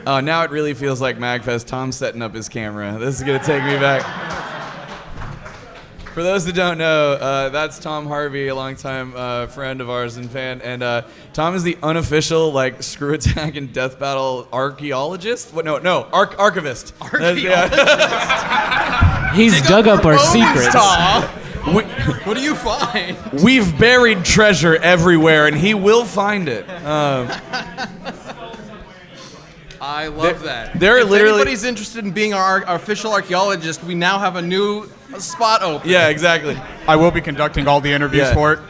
Oh, now it really feels like MAGFest. Tom's setting up his camera. This is going to take me back. For those that don't know, that's Tom Harvey, a longtime friend of ours and fan. And Tom is the unofficial, like, Screw Attack and Death Battle archaeologist. What? No, archivist. Archaeologist? He's dug up our secrets. What do you find? We've buried treasure everywhere, and he will find it. I love that. There are if literally anybody's interested in being our official archaeologist, we now have a new spot open. Yeah, exactly. I will be conducting all the interviews for it.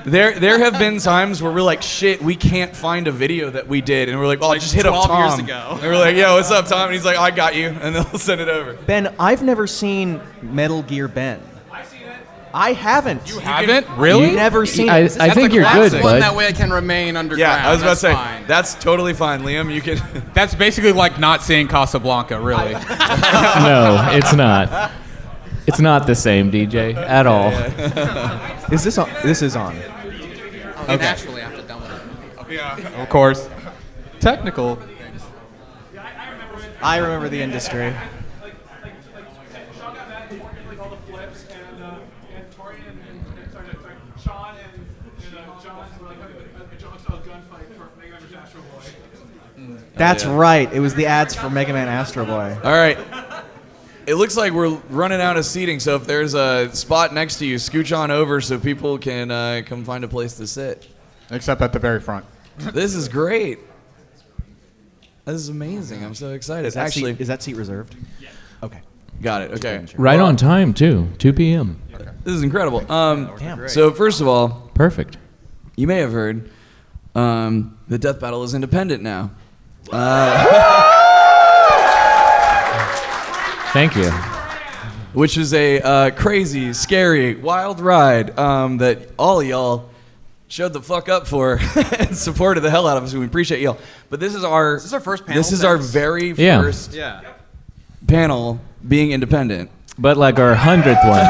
There have been times where we're like, shit, we can't find a video that we did, and we're like, oh, Like just hit up 12 Tom. years ago. And we're like, yo, what's up, Tom? And he's like, I got you, and then we'll send it over. Ben, I've never seen Metal Gear Ben. I haven't. You haven't? Really? You've never seen I it. think you're good, That's one bud. that way I can remain underground. Yeah, I was about to say, Fine. that's totally fine, Liam. You can. That's basically like not seeing Casablanca, really. No, it's not. It's not the same, DJ, at all. Is this on? This is on. Okay. Naturally, I have to dumb it. Okay. Yeah, of course. Technical. I remember the industry. That's right. It was the ads for Mega Man Astro Boy. All right. It looks like we're running out of seating, so if there's a spot next to you, scooch on over so people can come find a place to sit. Except at the very front. This is great. This is amazing. I'm so excited. Is that Actually, seat, is that seat reserved? Yes. Okay. got it. Okay. Right on time, too. 2 p.m. This is incredible. Damn. So first of all, Perfect. you may have heard the Death Battle is independent now. Thank you. Which is a crazy, scary, wild ride that all of y'all showed the fuck up for and supported the hell out of us. We appreciate y'all. But this is our first panel This is our since- very Yeah. first Yeah. panel being independent. But like our 100th one.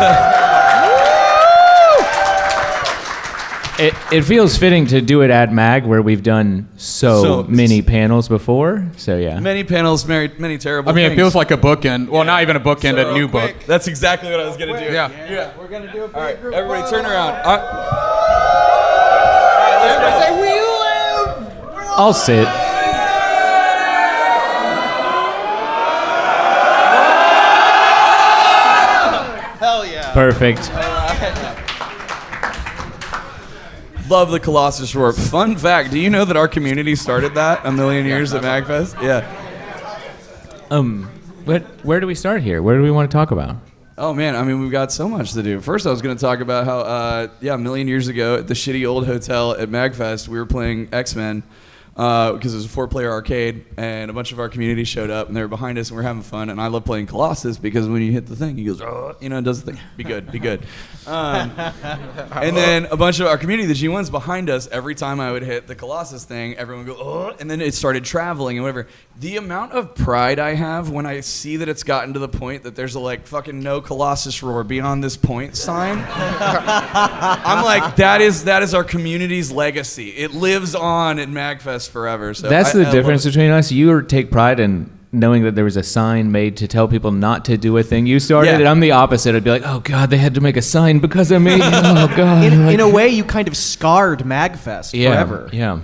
It feels fitting to do it at MAG, where we've done so many panels before. So yeah. Many panels, many terrible I mean, things. it feels like a bookend. Well, not even a bookend, So a new quick. book. That's exactly what I was going to do. Yeah. We're going to do it. All right, everybody turn around. I'll sit. Hell yeah. Perfect. Love the Colossus Roar. Fun fact, do you know that our community started that a million years at MAGFest? Yeah. Where do we start here? Where do we want to talk about? Oh man, I mean, we've got so much to do. First, I was going to talk about how, a million years ago at the shitty old hotel at MAGFest, we were playing X-Men because it was a 4-player arcade, and a bunch of our community showed up, and they were behind us, and we were having fun. And I love playing Colossus because when you hit the thing, he goes, oh, it does the thing. Be good, be good. And then a bunch of our community, the G1s behind us, every time I would hit the Colossus thing, everyone would go, oh, and then it started traveling and whatever. The amount of pride I have when I see that it's gotten to the point that there's a fucking no Colossus Roar beyond this point sign. I'm like, that is our community's legacy. It lives on at MAGFest forever. So That's the I difference love it. between us. You take pride in knowing that there was a sign made to tell people not to do a thing you started. Yeah. And I'm the opposite. I'd be like, oh God, they had to make a sign because of me. Oh God. In a way, you kind of scarred MAGFest forever. Yeah.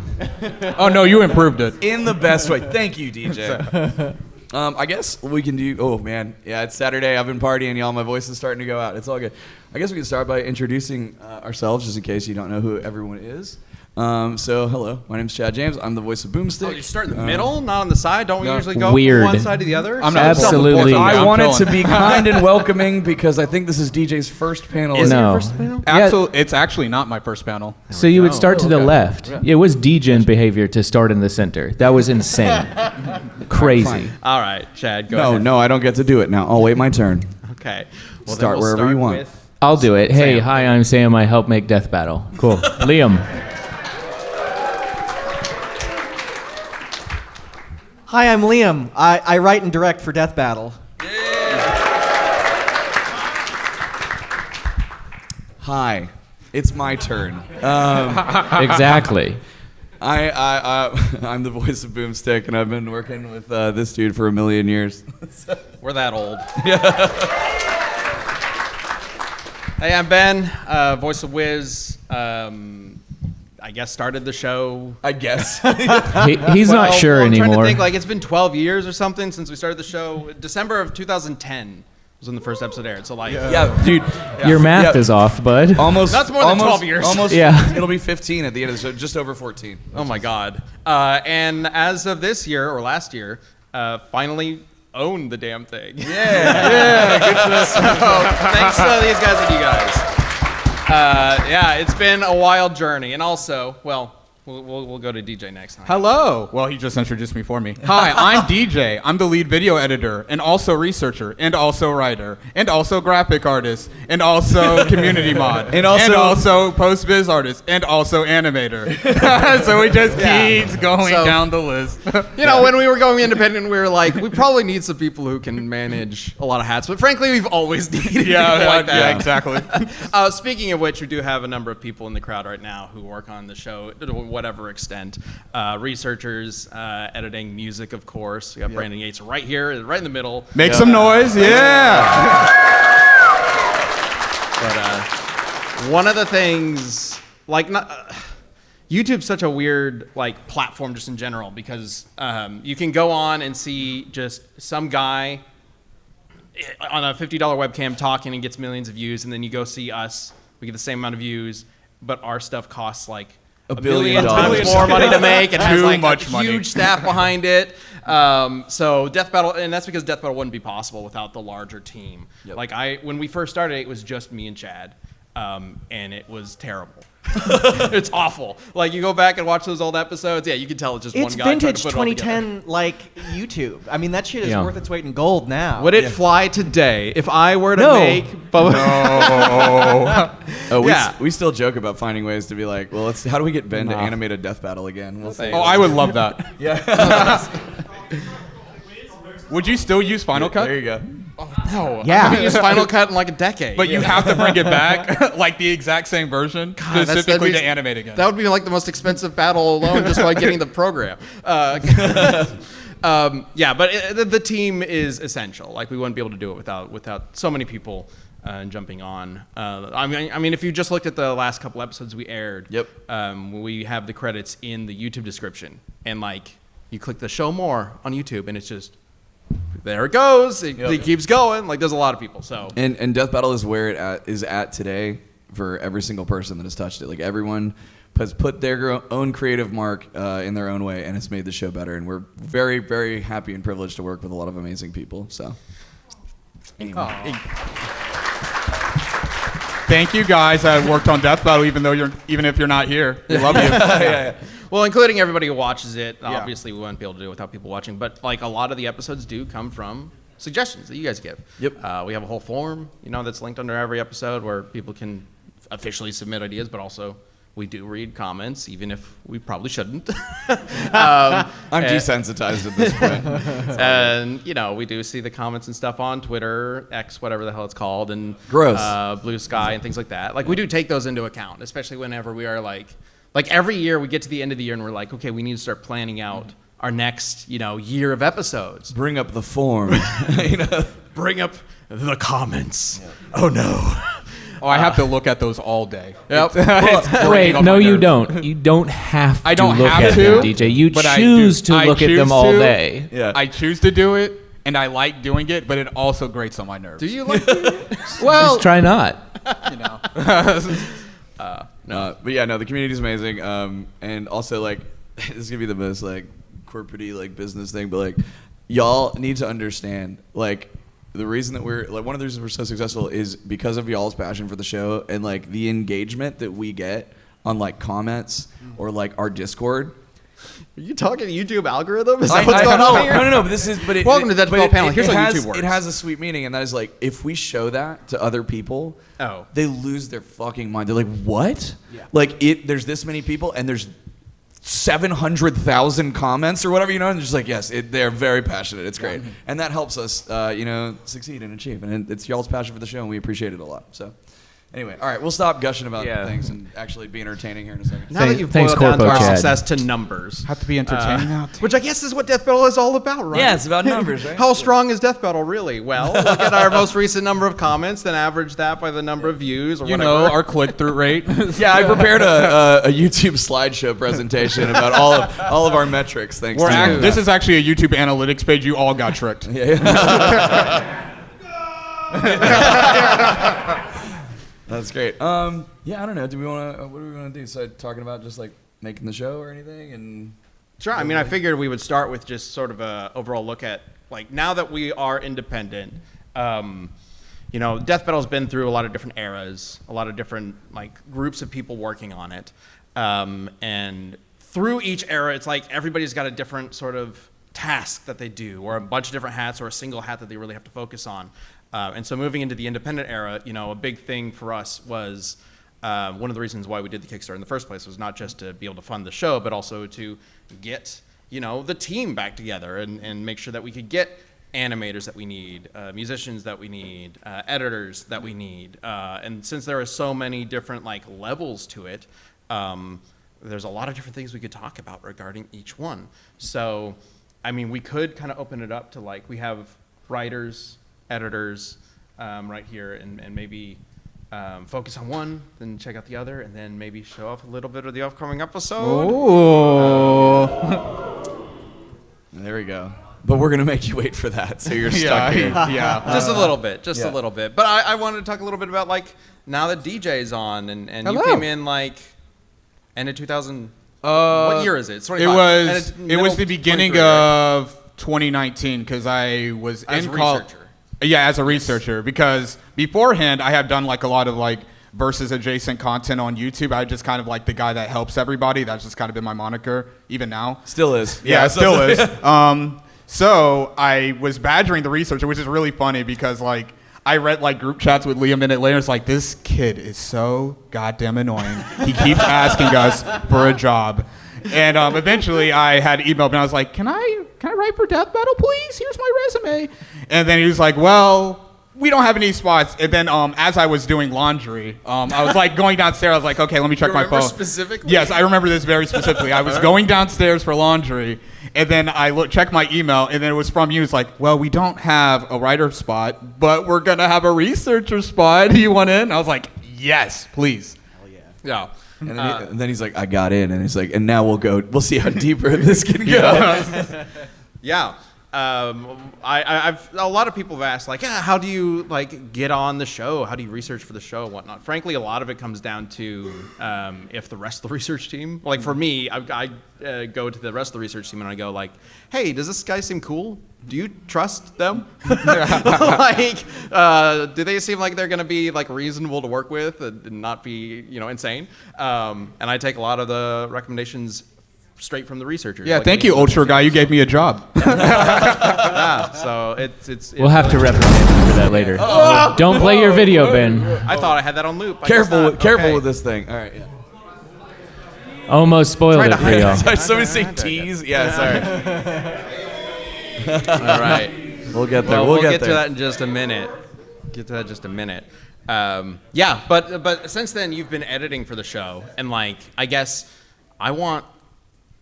Oh, no, you improved it. In the best way. Thank you, DJ. I guess we can do. Oh man, yeah, it's Saturday. I've been partying, y'all. My voice is starting to go out. It's all good. I guess we can start by introducing ourselves, just in case you don't know who everyone is. So hello, my name's Chad James. I'm the voice of Boomstick. Oh, you start in the middle, not on the side? Don't we no. usually go Weird. from one side to the other? I'm not Absolutely. self-important. I I'm wanted to feeling- be kind and welcoming because I think this is DJ's first panel. Is it your first panel? Absolutely, it's actually not my first panel. So you would start to the left. It was degen behavior to start in the center. That was insane. Crazy. All right, Chad, go ahead. No, I don't get to do it now. I'll wait my turn. Okay. Well, Start then we'll wherever you want. with- I'll do it. Hey, Sam. hi, I'm Sam. I help make Death Battle. Cool. Liam. Hi, I'm Liam. I write and direct for Death Battle. Hi, it's my turn. Exactly. I'm the voice of Boomstick, and I've been working with this dude for 1,000,000 years. We're that old. Hey, I'm Ben, voice of Wiz. I guess started the show. I guess. He's not sure I'm anymore. trying to think, like, it's been 12 years or something since we started the show. December of 2010 was when the first episode aired. So, like, Yeah, dude. Your math is off, bud. Almost. That's more than 12 years. Almost. Yeah. It'll be 15 at the end of the show, just over 14. Oh my God. And as of this year or last year, finally owned the damn thing. Yeah. Good for us. So, thanks to these guys and you guys. Yeah, it's been a wild journey. And also, well, we'll go to DJ next time. Hello. Well, he just introduced me for me. Hi, I'm DJ. I'm the lead video editor and also researcher and also writer and also graphic artist and also community mod And also post-biz artist and also animator. So we just keeps going down the list. You know, when we were going independent, we were like, we probably need some people who can manage a lot of hats. But frankly, we've always needed people like that. Yeah, exactly. Speaking of which, we do have a number of people in the crowd right now who work on the show to whatever extent. Researchers, editing, music, of course. We got Brandon Yates right here, right in the middle. Make some noise, yeah. But one of the things, like, YouTube's such a weird, like, platform just in general because you can go on and see just some guy on a $50 webcam talking and gets millions of views, and then you go see us, we get the same amount of views, but our stuff costs like $1 $1 billion billion times more money to make. It has Too like much a money. huge staff behind it. So Death Battle, and that's because Death Battle wouldn't be possible without the larger team. Yep. Like when we first started, it was just me and Chad, and it was terrible. It's awful. Like you go back and watch those old episodes, yeah, you can tell it's just It's one guy trying to vintage put it all together. 2010 like YouTube. I mean, that shit is Yeah. worth its weight in gold now. Would it fly today if I were to No. make? Oh, Yeah. we still joke about finding ways to be like, well, how do we get Ben to animate a death battle again? We'll see. Oh, I would love that. Yeah. Would you still use Final Cut? There you go. No, Yeah. I haven't used Final Cut in like a decade. But you have to bring it back, like the exact same version, God, specifically that'd to be- animate again. That would be like the most expensive battle alone just by getting the program. Yeah, but the team is essential. Like we wouldn't be able to do it without so many people jumping on. I mean, if you just looked at the last couple episodes we aired, Yep. We have the credits in the YouTube description, and like you click the show more on YouTube, and it's just there it goes. It keeps going. Like there's a lot of people. So And Death Battle is where it is at today for every single person that has touched it. Like everyone has put their own creative mark in their own way, and it's made the show better. And we're very, very happy and privileged to work with a lot of amazing people. So, Thank you guys that worked on Death Battle, even if you're not here. We love you. well, including everybody who watches it. Obviously, we wouldn't be able to do it without people watching. But like a lot of the episodes do come from suggestions that you guys give. Yep. We have a whole form, that's linked under every episode where people can officially submit ideas, but also we do read comments, even if we probably shouldn't. I'm desensitized at this point. And we do see the comments and stuff on Twitter, X, whatever the hell it's called, and Gross. Blue Sky and things like that. Like we do take those into account, especially whenever we are like every year we get to the end of the year and we're like, okay, we need to start planning out our next year of episodes. Bring up the form. Bring up the comments. Yeah. Oh no. Oh, I have to look at those all day. Yep. It's Wait, grating on no, my you nerves. don't. You don't have to I don't look have at to, them, DJ. You but I choose do. to I look at them choose all to. day. Yeah. I choose to do it, and I like doing it, but it also grates on my nerves. Do you like Well, Just try not. You know. But yeah, no, the community's amazing. And also, like, this is gonna be the most like corporate-y like business thing, but like, y'all need to understand, like, the reason that one of the reasons we're so successful is because of y'all's passion for the show and like the engagement that we get on like comments or like our Discord. Are you talking YouTube algorithm? Is that what's going on here? No. But Welcome to Death Battle Panel. Here's how YouTube works. It has a sweet meaning, and that is like, if we show that to other people, they lose their fucking mind. They're like, what? Yeah. Like there's this many people, and there's 700,000 comments or whatever, and they're just like, yes, they're very passionate. It's great, and that helps us, succeed and achieve. And it's y'all's passion for the show, and we appreciate it a lot. So, Anyway, all right, we'll stop gushing about Yeah. things and actually be entertaining here in a second. Now that you've Thanks, boiled down to Corpo our Chad. success to numbers. Have to be entertaining now. Which I guess is what Death Battle is all about, right? Yeah, it's about numbers, right? How strong is Death Battle really? Well, look at our most recent number of comments, then average that by the number of views or You whatever. know, our click-through rate. Yeah, I prepared a YouTube slideshow presentation about all of our metrics. Thanks to you. This is actually a YouTube analytics page. You all got tricked. That's great. Yeah, I don't know. Do we want to? What do we want to do? So talking about just like making the show or anything, and Sure. I mean, I figured we would start with just sort of a overall look at, like, now that we are independent, you know, Death Battle's been through a lot of different eras, a lot of different, like, groups of people working on it. And through each era, it's like everybody's got a different sort of task that they do, or a bunch of different hats, or a single hat that they really have to focus on. And so moving into the independent era, you know, a big thing for us was one of the reasons why we did the Kickstarter in the first place was not just to be able to fund the show, but also to get, you know, the team back together and make sure that we could get animators that we need, musicians that we need, editors that we need. And since there are so many different, like, levels to it, there's a lot of different things we could talk about regarding each one. So, I mean, we could kind of open it up to, like, we have writers, editors right here, and maybe focus on one, then check out the other, and then maybe show off a little bit of the upcoming episode. there we go. But we're gonna make you wait for that, so you're stuck here. Yeah. Just a little bit, a yeah. little bit. But I wanted to talk a little bit about, like, now that DJ's on, and you Hello. came in, like, end of 2000. What year is it? It's 25. And it's It middle was the beginning 23, right? of 2019 because I was As in a college. researcher. Yeah, as a researcher, because beforehand I had done like a lot of like versus adjacent content on YouTube. I was just kind of like the guy that helps everybody. That's just kind of been my moniker, even now. Still is. Yeah, it still is. So I was badgering the researcher, which is really funny because like I read like group chats with Lee a minute later. It's like, this kid is so goddamn annoying. He keeps asking us for a job. And eventually I had emailed and I was like, can I write for Death Battle, please? Here's my resume. And then he was like, well, we don't have any spots. And then as I was doing laundry, I was like going downstairs. I was like, okay, let me check my phone. Specifically? Yes, I remember this very specifically. I was going downstairs for laundry, and then I checked my email, and then it was from you. It's like, well, we don't have a writer spot, but we're going to have a researcher spot. Do you want in? I was like, yes, please. Yeah. And then he's like, I got in, and he's like, and now we'll see how deeper this can go. Yeah. I've a lot of people have asked, like, how do you, like, get on the show? How do you research for the show and whatnot? Frankly, a lot of it comes down to if the rest of the research team, like, for me, I go to the rest of the research team and I go, like, hey, does this guy seem cool? Do you trust them? Like, do they seem like they're going to be, like, reasonable to work with and not be, you know, insane? And I take a lot of the recommendations straight from the researchers. Yeah, like thank me. you, Ultra guy. You gave me a job. Yeah, so it's We'll have to reprimand you for that later. Don't play your video, Ben. I thought I had that on loop. I guess Careful, not. careful Okay. with this thing. All right. Yeah. Almost spoiled Try it to for hide y'all. Sorry, somebody say tease. Yeah, sorry. All right. We'll get there. Well, we'll get to there. that in just a minute. Yeah, but since then you've been editing for the show, and, like, I guess I want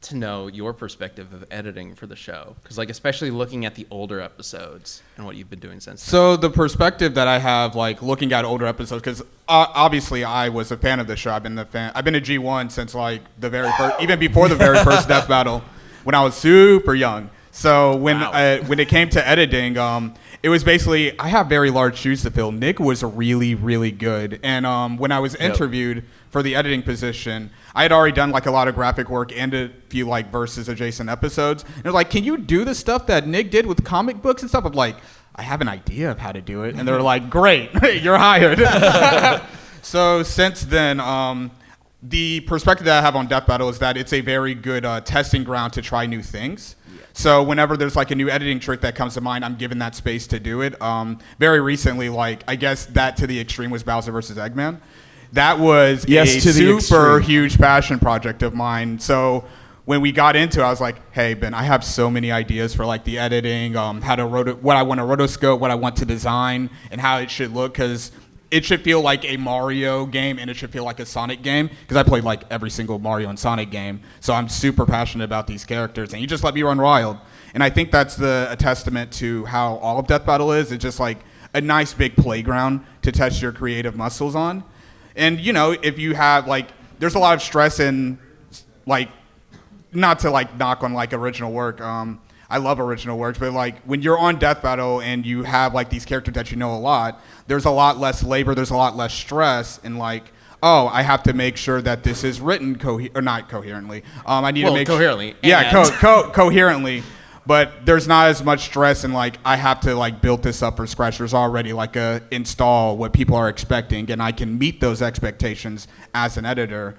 to know your perspective of editing for the show, because, like, especially looking at the older episodes and what you've been doing since then. So the perspective that I have, like looking at older episodes, because obviously I was a fan of the show. I've been a G1 since like the very first, even before the very first Death Battle, when I was super young. So when it came to editing, it was basically I have very large shoes to fill. Nick was really, really good, and when I was interviewed for the editing position, I had already done like a lot of graphic work and a few like versus adjacent episodes. And they're like, "Can you do the stuff that Nick did with comic books and stuff?" I'm like, "I have an idea of how to do it," and they're like, "Great, you're hired." So since then, the perspective that I have on Death Battle is that it's a very good testing ground to try new things. So whenever there's like a new editing trick that comes to mind, I'm given that space to do it. Very recently, like I guess that to the extreme was Bowser versus Eggman. That was a super huge passion project of mine. So when we got into it, I was like, hey, Ben, I have so many ideas for like the editing, what I want to rotoscope, what I want to design, and how it should look. Because it should feel like a Mario game and it should feel like a Sonic game because I played like every single Mario and Sonic game. So I'm super passionate about these characters, and you just let me run wild. And I think that's a testament to how all of Death Battle is. It's just like a nice big playground to test your creative muscles on. And, you know, if you have, like, there's a lot of stress in, like, not to, like, knock on, like, original work. I love original works, but, like, when you're on Death Battle and you have, like, these characters that you know a lot, there's a lot less labor, there's a lot less stress, and, like, oh, I have to make sure that this is written not coherently. I need to make coherently. Yeah, coherently. But there's not as much stress, and like I have to like build this up from scratch. There's already like a install what people are expecting, and I can meet those expectations as an editor.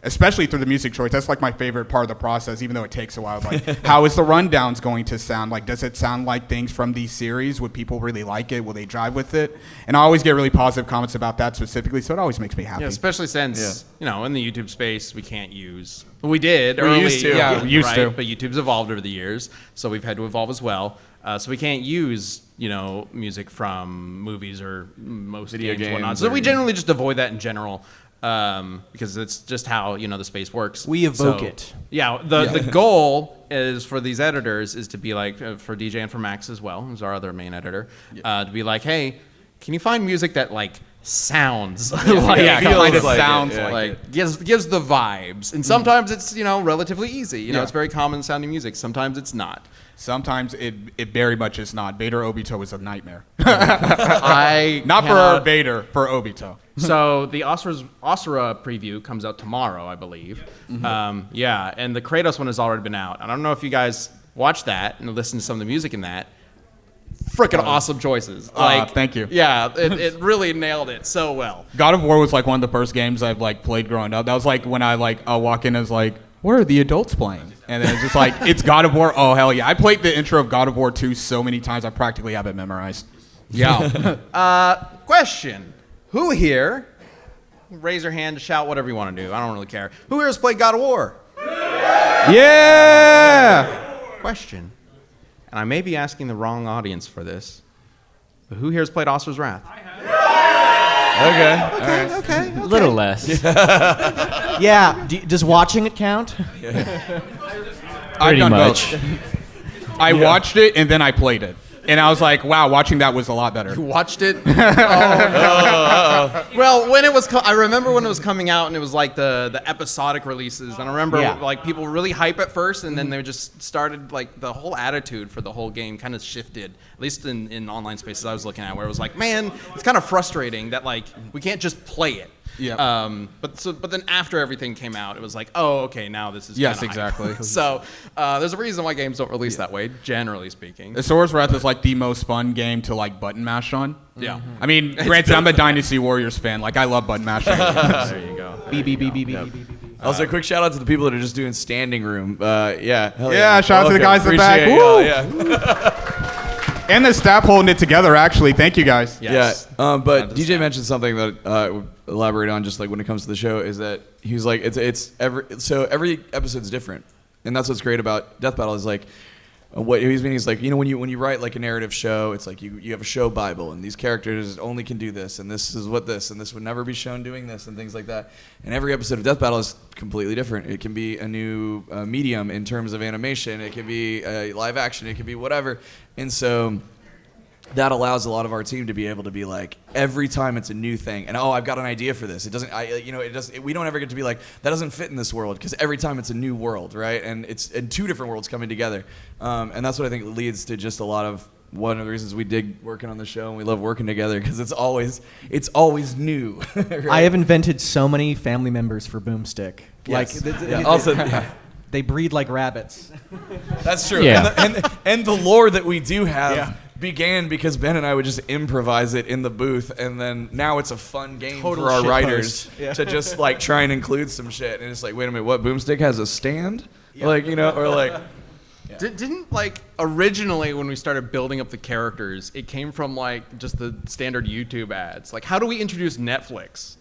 Especially through the music choice. That's like my favorite part of the process, even though it takes a while. Like, how is the rundowns going to sound? Like, does it sound like things from these series? Would people really like it? Will they drive with it? And I always get really positive comments about that specifically, so it always makes me happy. Yeah, especially since, you know, in the YouTube space, we can't use... We did early. Used to. Yeah, we used to. But YouTube's evolved over the years, so we've had to evolve as well. So we can't use, you know, music from movies or most Video games and whatnot. games So or- we generally just avoid that in general. Because it's just how, you know, the space works. We evoke it. Yeah, the goal is for these editors is to be like, for DJ and for Max as well, who's our other main editor, to be like, hey, can you find music that like sounds like, kind of like sounds it, yeah. like gives the vibes, and sometimes it's, you know, relatively easy. You know, it's very common sounding music. Sometimes it's not. Sometimes it very much is not. Vader Obito is a nightmare. I Not cannot- for Vader, for Obito. So the Asura preview comes out tomorrow, I believe. Yeah, and the Kratos one has already been out. I don't know if you guys watched that and listened to some of the music in that. Freaking awesome choices. Thank you. Yeah, it really nailed it so well. God of War was like one of the first games I've like played growing up. That was like when I'll walk in as like, where are the adults playing? And then it's just like, it's God of War. Oh, hell yeah. I played the intro of God of War 2 so many times, I practically have it memorized. Yeah. Question. Who here, raise your hand, shout, whatever you want to do. I don't really care. Who here has played God of War? Yeah! Question. And I may be asking the wrong audience for this, but who here has played Asura's Wrath? Okay. All right. Okay. A little less. Yeah. Does watching it count? I've Pretty done much. both. I watched it and then I played it. And I was like, wow, watching that was a lot better. You watched it? Well, when it was, I remember when it was coming out, and it was like the episodic releases. And I remember like people were really hype at first, and then they just started like the whole attitude for the whole game kind of shifted. At least in online spaces I was looking at, where it was like, man, it's kind of frustrating that like we can't just play it. Yeah. But then after everything came out, it was like, oh, okay, now this is Yes, kinda hype. exactly. So there's a reason why games don't release that way, generally speaking. Asura's Wrath is like the most fun game to like button mash on. Yeah. I mean, granted, I'm a Dynasty Warriors fan. Like, I love button mashing. There you go. Also, quick shout out to the people that are just doing standing room. Yeah. Hell Yeah, shout out to the guys in the back. Appreciate Woo! y'all, Yeah. And the staff holding it together, actually. Thank you, guys. Yes. Yeah, but DJ mentioned something that would elaborate on, just like when it comes to the show, is that he was like, it's every episode's different, and that's what's great about Death Battle is like, what he's meaning is like, you know, when you write like a narrative show, it's like you have a show Bible, and these characters only can do this, and this is what this, and this would never be shown doing this, and things like that. And every episode of Death Battle is completely different. It can be a new medium in terms of animation. It can be live action. It can be whatever. And so that allows a lot of our team to be able to be like, every time it's a new thing, and I've got an idea for this. It doesn't, we don't ever get to be like, that doesn't fit in this world, because every time it's a new world, right? And it's in two different worlds coming together, and that's what I think leads to just a lot of one of the reasons we dig working on the show, and we love working together, because it's always new. Right? I have invented so many family members for Boomstick. Yes. Like, Yeah. Also, yeah. they breed like rabbits. That's true. Yeah. And the lore that we do have began because Ben and I would just improvise it in the booth, and then now it's a fun game Total for our shit writers post. to just like try and include some shit. And it's like, wait a minute, what, Boomstick has a stand? Like, you know, or like... Didn't like originally when we started building up the characters, it came from like just the standard YouTube ads. Like, how do we introduce Netflix?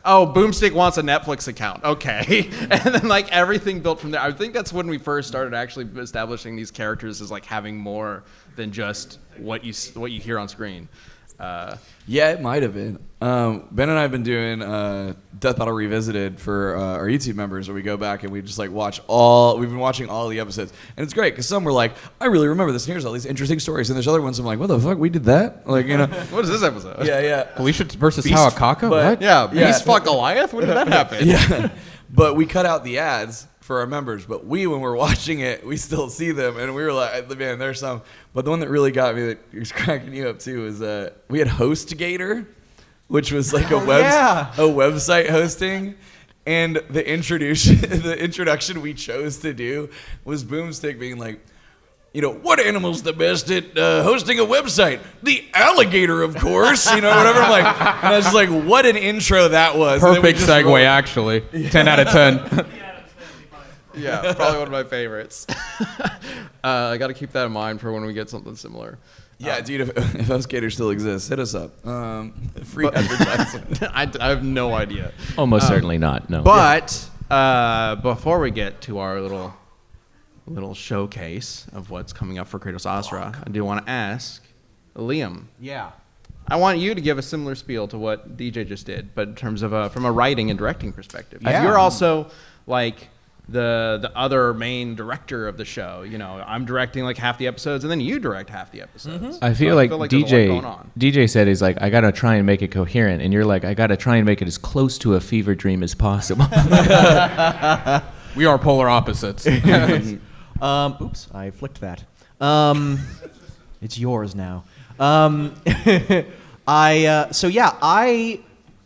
Oh, Boomstick wants a Netflix account. Okay. And then like everything built from there. I think that's when we first started actually establishing these characters as like having more than just what you hear on screen. Yeah, it might have been. Ben and I have been doing Death Battle Revisited for our YouTube members, where we go back and we just like watch all. We've been watching all the episodes, and it's great because some were like, "I really remember this." And here's all these interesting stories, and there's other ones I'm like, "What the fuck? We did that?" Like, you know, What is this episode? yeah. Felicia versus Hawakaka? but- What? Yeah, Beast fought Goliath? When did that happen? Yeah, but we cut out the ads for our members. But when we're watching it, we still see them, and we were like, "Man, there's some." But the one that really got me, that was cracking you up too, was we had HostGator, which was like a website hosting. And the introduction we chose to do was Boomstick being like, you know, what animal's the best at hosting a website? The alligator, of course. You know, whatever. I'm like, and I was just like, what an intro that was. And then we Perfect just segue, rolled- actually. 10 out of 10. Yeah, probably one of my favorites. I got to keep that in mind for when we get something similar. Yeah, dude, if HostGator still exists, hit us up. Free advertising. I have no idea. Almost certainly not. No. But before we get to our little showcase of what's coming up for Kratos Asura, I do want to ask Liam. Yeah. I want you to give a similar spiel to what DJ just did, but in terms of from a writing and directing perspective. Yeah. You're also like the other main director of the show. You know, I'm directing like half the episodes, and then you direct half the episodes. I feel So like, there's a lot going on. DJ said he's like, I gotta try and make it coherent, and you're like, I gotta try and make it as close to a fever dream as possible. We are polar opposites. Oops, I flicked that. It's yours now. I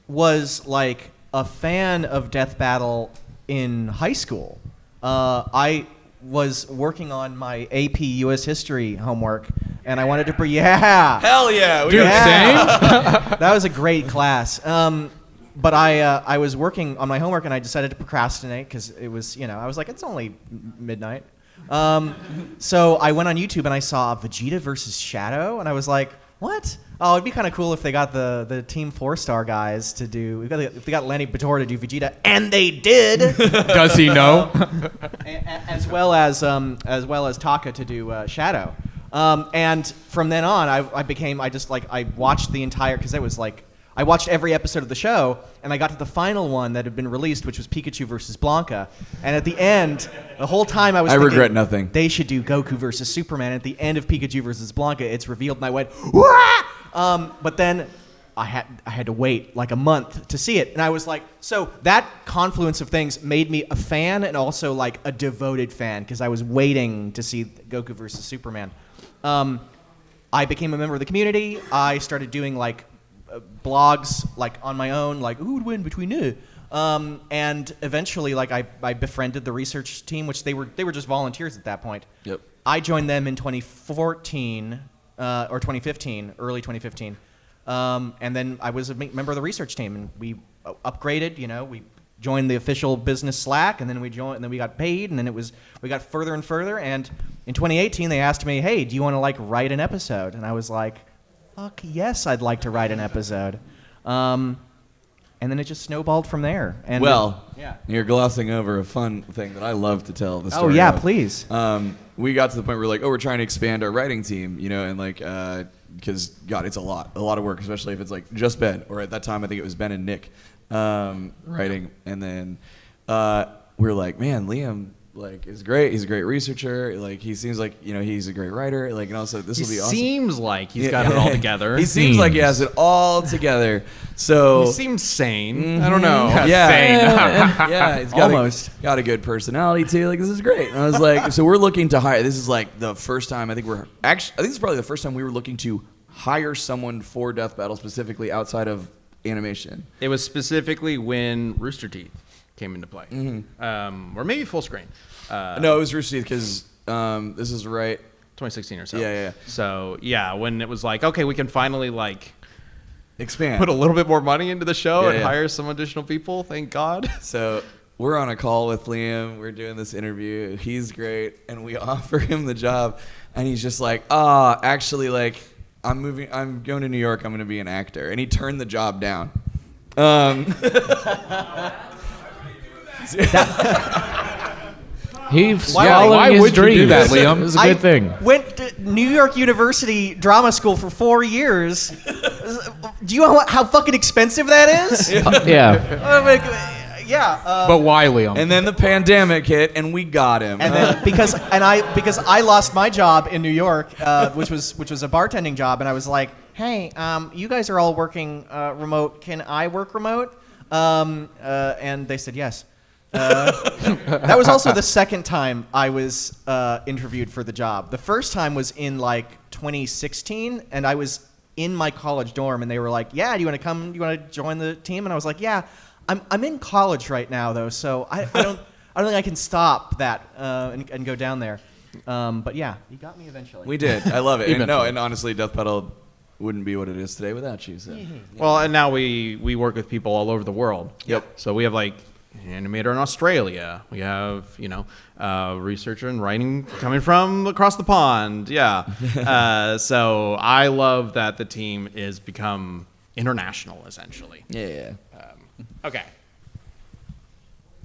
was like a fan of Death Battle in high school. I was working on my AP U.S. History homework, and I wanted to Hell yeah. Dude, that was a great class. But I was working on my homework, and I decided to procrastinate because it was, you know, I was like, it's only midnight. So I went on YouTube and I saw Vegeta versus Shadow, and I was like, what? Oh, it'd be kind of cool if they got the Team 4-Star guys to do. If they got Lenny Bator to do Vegeta, and they did. Does he know? as well as Taka to do Shadow. And from then on, I watched the entire, because it was like, I watched every episode of the show, and I got to the final one that had been released, which was Pikachu versus Blanca. And at the end, the whole time I was thinking, regret nothing. They should do Goku versus Superman. At the end of Pikachu versus Blanca, it's revealed, and I went, wah! But then I had to wait like a month to see it, and I was like, so that confluence of things made me a fan and also like a devoted fan, because I was waiting to see Goku versus Superman. I became a member of the community. I started doing like blogs like on my own, like who would win between you, and eventually like I befriended the research team, which they were just volunteers at that point. Yep. I joined them in 2014 or 2015, early 2015, and then I was a member of the research team, and we upgraded. You know, we joined the official business Slack, and then we got paid, and then we got further and further. And in 2018, they asked me, hey, do you want to like write an episode? And I was like, fuck yes, I'd like to write an episode. And then it just snowballed from there. And you're glossing over a fun thing that I love to tell the story. Oh yeah, of. please. We got to the point where we're like, we're trying to expand our writing team, you know, and like, because God, it's a lot of work, especially if it's like just Ben, or at that time I think it was Ben and Nick writing, and then we were like, man, Liam like is great. He's a great researcher. Like he seems like, you know, he's a great writer. Like, and also this will be awesome. Seems like he's got it all together. He seems like he has it all together. So He seems sane. I don't know. Yeah, he's got Almost. got a good personality too. Like this is great. And I was like, so we're looking to hire. This is like the first time I think it's probably the first time we were looking to hire someone for Death Battle specifically outside of animation. It was specifically when Rooster Teeth came into play, or maybe Full Screen. No, it was Rooster Teeth because this is right. 2016 or so. Yeah. So yeah, when it was like, okay, we can finally like Expand. put a little bit more money into the show and Yeah. hire some additional people. Thank God. So we're on a call with Liam. We're doing this interview. He's great, and we offer him the job, and he's just like, actually, like I'm going to New York. I'm going to be an actor, and he turned the job down. He's Why following his would you dreams. do that, Liam? It was a good thing. Went to New York University Drama School for 4 years. Do you know how fucking expensive that is? Yeah. Yeah. But why, Liam? And then the pandemic hit, and we got him. And then because I lost my job in New York, which was a bartending job, and I was like, hey, you guys are all working remote. Can I work remote? And they said yes. That was also the second time I was interviewed for the job. The first time was in like 2016, and I was in my college dorm, and they were like, yeah, do you want to come? Do you want to join the team? And I was like, yeah. I'm in college right now though, so I don't think I can stop that and go down there. But yeah, you got me eventually. we did. I love it. And honestly, Death Battle wouldn't be what it is today without you. So. Well, and now we work with people all over the world. Yep. So we have like an animator in Australia. We have researcher and writing coming from across the pond. Yeah. So I love that the team is become international essentially. Yeah. Okay.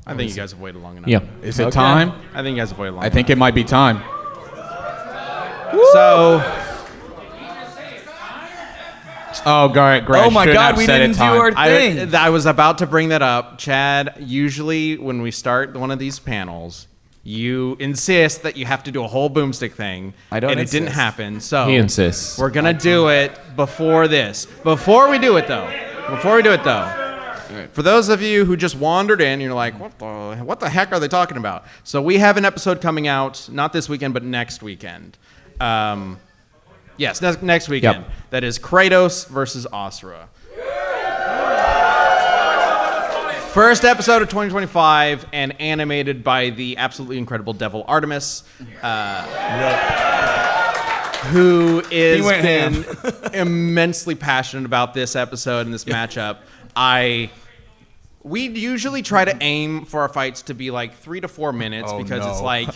I think you guys have waited long enough. Yeah. Is it time? I think you guys have waited long I enough. think it might be time. So. Oh, Greg. Oh my shouldn't God, have we said didn't it do time. our thing. I was about to bring that up. Chad, usually when we start one of these panels, you insist that you have to do a whole boomstick thing. I don't And it didn't insist. happen. So He insists. we're going to do it before this. Before we do it, though. For those of you who just wandered in, you're like, what the heck are they talking about? So we have an episode coming out, not this weekend, but next weekend. Yes, next weekend. Yep. That is Kratos versus Asura. First episode of 2025 and animated by the absolutely incredible Devil Artemis, who is went been immensely passionate about this episode and this matchup. We usually try to aim for our fights to be like 3 to 4 minutes because it's like,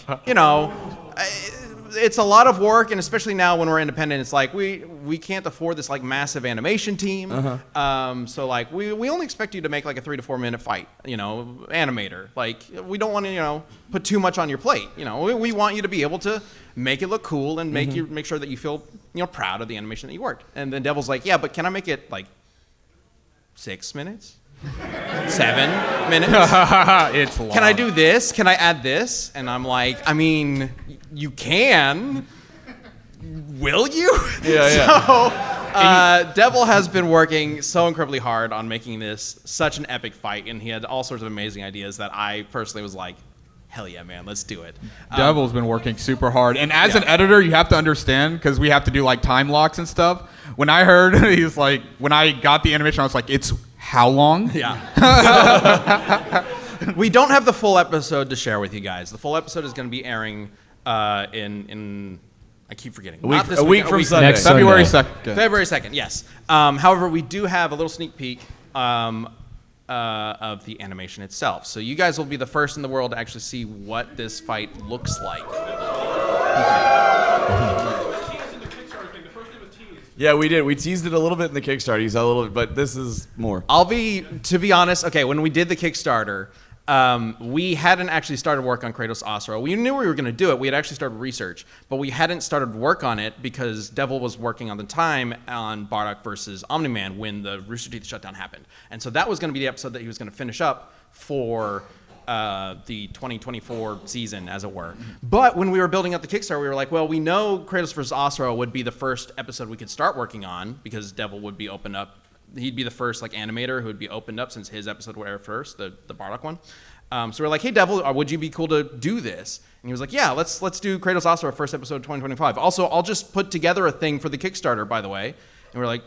it's a lot of work, and especially now when we're independent, it's like we can't afford this like massive animation team. So like we only expect you to make like a 3 to 4 minute fight, animator. Like we don't want to put too much on your plate. We want you to be able to make it look cool and make sure that you feel proud of the animation that you worked. And then Devil's like, yeah, but can I make it like 6 minutes? 7 minutes? It's long. Can I do this? Can I add this? And I'm like, I mean, you can. Will you? Yeah. So, Devil has been working so incredibly hard on making this such an epic fight, and he had all sorts of amazing ideas that I personally was like, hell yeah, man, let's do it. Devil's been working super hard. And as an editor, you have to understand, because we have to do like time locks and stuff. When I heard, he's like, when I got the animation, I was like, it's how long? Yeah. We don't have the full episode to share with you guys. The full episode is going to be airing in I keep forgetting. A week from Sunday. Next February Sunday. 2nd. February 2nd, yes. However, we do have a little sneak peek of the animation itself. So you guys will be the first in the world to actually see what this fight looks like. Yeah, we did. We teased it a little bit in the Kickstarter. You saw a little bit, but this is more. To be honest, okay, when we did the Kickstarter, we hadn't actually started work on Kratos Asura. We knew we were going to do it. We had actually started research, but we hadn't started work on it because Devil was working on the time on Bardock versus Omni-Man when the Rooster Teeth shutdown happened. And so that was going to be the episode that he was going to finish up for the 2024 season, as it were. But when we were building up the Kickstarter, we were like, well, we know Kratos vs. Asura would be the first episode we could start working on because Devil would be opened up. He'd be the first like animator who would be opened up since his episode would air first, the Bardock one. So we're like, hey, Devil, would you be cool to do this? And he was like, yeah, let's do Kratos Asura first episode of 2025. Also, I'll just put together a thing for the Kickstarter, by the way. And we're like,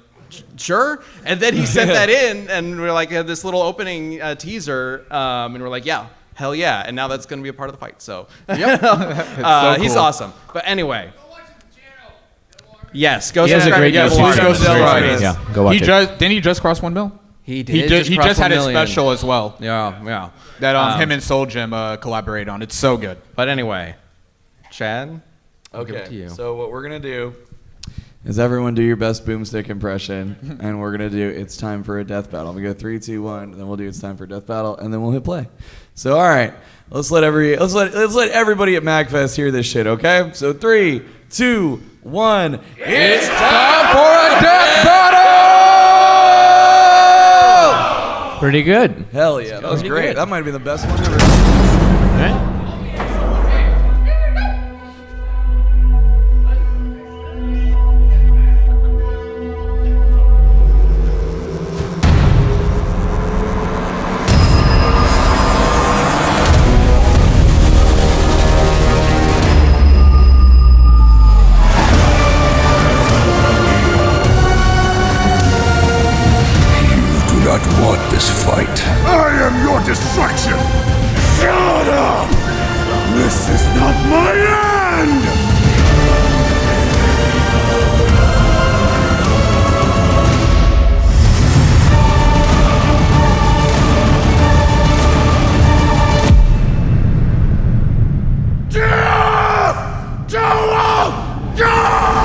sure. And then he sent that in, and we're like, this little opening teaser, and we're like, yeah, hell yeah. And now that's going to be a part of the fight. So, he's cool. awesome. But anyway. Yes, go He has a subscribe great to Devil YouTube Artemis. channel. Yeah, go watch it. Didn't he just cross 1 mil? He did. He just had his special as well. Yeah. That him and Soul Gym collaborate on. It's so good. But anyway, Chad, I'll give it to Okay, you. so what we're going to do is everyone do your best boomstick impression, and we're going to do It's Time for a Death Battle. We go 3, 2, 1, then we'll do It's Time for a Death Battle, and then we'll hit play. So, all right, let's let everybody at MAGFest hear this shit, okay? So 3, 2, 1, it's time for a death battle! Pretty good. Hell yeah, that was Pretty great. good. That might have been the best one ever. All right. Do not want this fight. I am your destruction! Shut up! This is not my end! Death to all gods!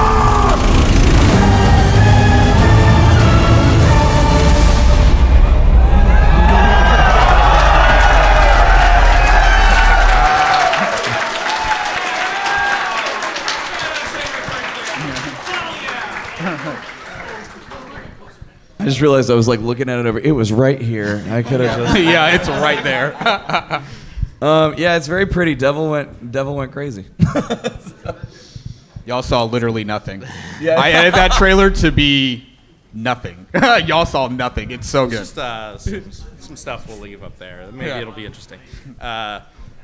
I just realized I was like looking at it over. It was right here. I could have just. Yeah, it's right there. Yeah, it's very pretty. Devil went crazy. Y'all saw literally nothing. Yeah. I edited that trailer to be nothing. Y'all saw nothing. It's so good. Just some stuff we'll leave up there. Maybe Yeah. it'll be interesting.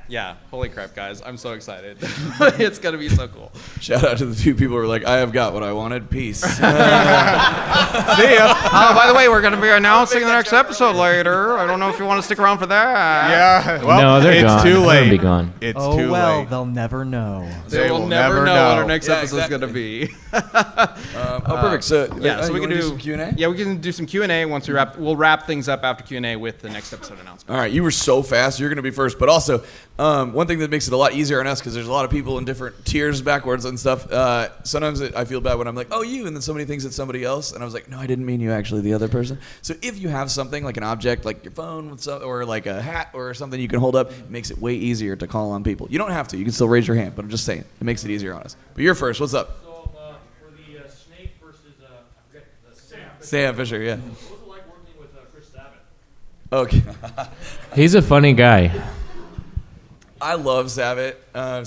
Yeah, holy crap, guys. I'm so excited. It's going to be so cool. Shout out to the two people who were like, I have got what I wanted. Peace. See ya. By the way, we're going to be announcing the next episode later. I don't know if you want to stick around for that. Yeah. Well, No, they're it's gone. too They'll late. be gone. It's Oh too well, late. they'll never know. They will never know what our next episode's going to be. Perfect. So Yeah, so we you can wanna do some Q&A. Yeah, we can do some Q&A once we wrap. We'll wrap things up after Q&A with the next episode announcement. All right, you were so fast. You're going to be first. But also, one thing that makes it a lot easier on us, because there's a lot of people in different tiers backwards and stuff. Sometimes I feel bad when I'm like, oh, you, and then somebody thinks it's somebody else. And I was like, no, I didn't mean you, actually, the other person. So if you have something like an object, like your phone with or like a hat or something you can hold up, it makes it way easier to call on people. You don't have to. You can still raise your hand. But I'm just saying, it makes it easier on us. But you're first. What's up? So for the snake versus I forget the Sam Fisher, yeah. What was it like working with Chris Sabat? Okay. He's a funny guy. I love Sabat.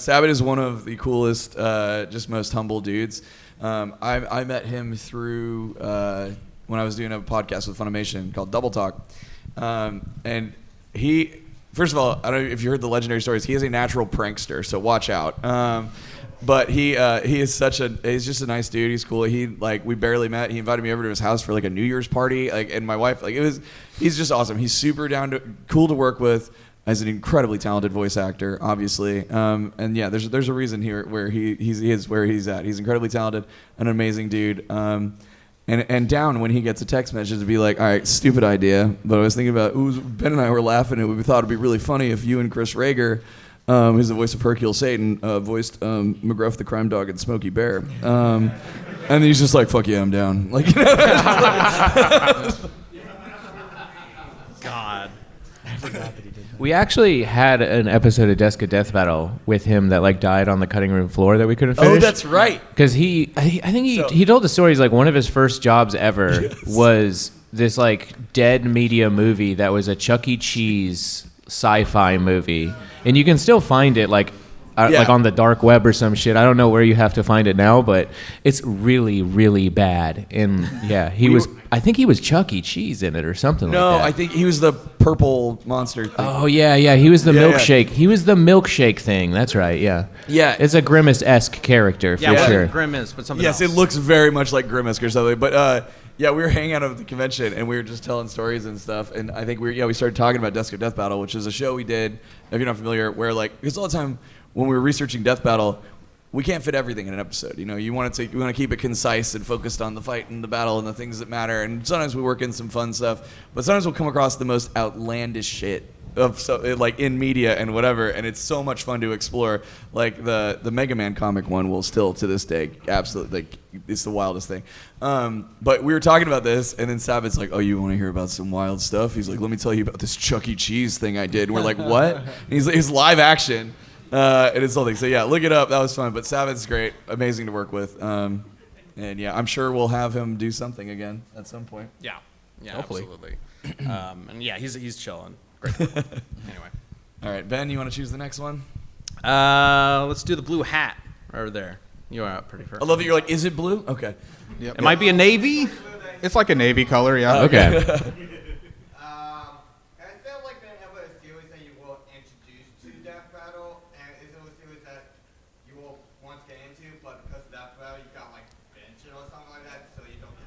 Sabat is one of the coolest, just most humble dudes. I met him through when I was doing a podcast with Funimation called Double Talk. And he, first of all, I don't know if you heard the legendary stories, he is a natural prankster, so watch out. But he is he's just a nice dude. He's cool. We barely met. He invited me over to his house for like a New Year's party, and my wife, he's just awesome. He's super cool to work with. As an incredibly talented voice actor, obviously, and yeah, there's a reason here where he is where he's at. He's incredibly talented, an amazing dude, and down when he gets a text message to be like, all right, stupid idea, but I was thinking about Ben and I were laughing and we thought it'd be really funny if you and Chris Rager, who's the voice of Hercule Satan, voiced McGruff the Crime Dog and Smokey Bear, and he's just like, fuck yeah, I'm down, like. God. We actually had an episode of Desk of Death Battle with him that died on the cutting room floor that we couldn't finish. Oh, that's right. Because I think he told the story. He's like, one of his first jobs ever was this dead media movie that was a Chuck E. Cheese sci-fi movie, and you can still find it on the dark web or some shit. I don't know where you have to find it now, but it's really, really bad. And yeah, I think he was Chuck E. Cheese in it or something No, like that. I think he was the purple monster thing. Oh yeah, he was the Yeah, milkshake. He was the milkshake thing. That's right. Yeah. Yeah. It's a Grimace-esque character for Yeah, sure. Grimace, but something Yes, else. it looks very much like Grimace or something. But yeah, we were hanging out at the convention and we were just telling stories and stuff. And I think we started talking about Desk of Death Battle, which is a show we did, if you're not familiar, where because all the time when we were researching Death Battle, we can't fit everything in an episode. You want to keep it concise and focused on the fight and the battle and the things that matter. And sometimes we work in some fun stuff, but sometimes we'll come across the most outlandish shit in media and whatever. And it's so much fun to explore. Like the Mega Man comic one will still to this day absolutely it's the wildest thing. But we were talking about this, and then Sabat's like, "Oh, you want to hear about some wild stuff?" He's like, "Let me tell you about this Chuck E. Cheese thing I did." And we're like, "What?" And he's like, "It's live action." And it's something. So yeah, look it up. That was fun. But Sabat's great, amazing to work with. And yeah, I'm sure we'll have him do something again at some point. Yeah. Yeah, Hopefully. absolutely. And yeah, he's chilling. Great. Anyway, All right, Ben, you want to choose the next one? let's do the blue hat over there. You are up pretty first. I love that you're like, is it blue? Okay. Yep. It might be a navy. It's like a navy color, yeah. Okay. I feel like they have a series that you will introduce to Death Battle, and is it a series that you will want to get into, but because of Death Battle, you got like bench it or something like that, so you don't get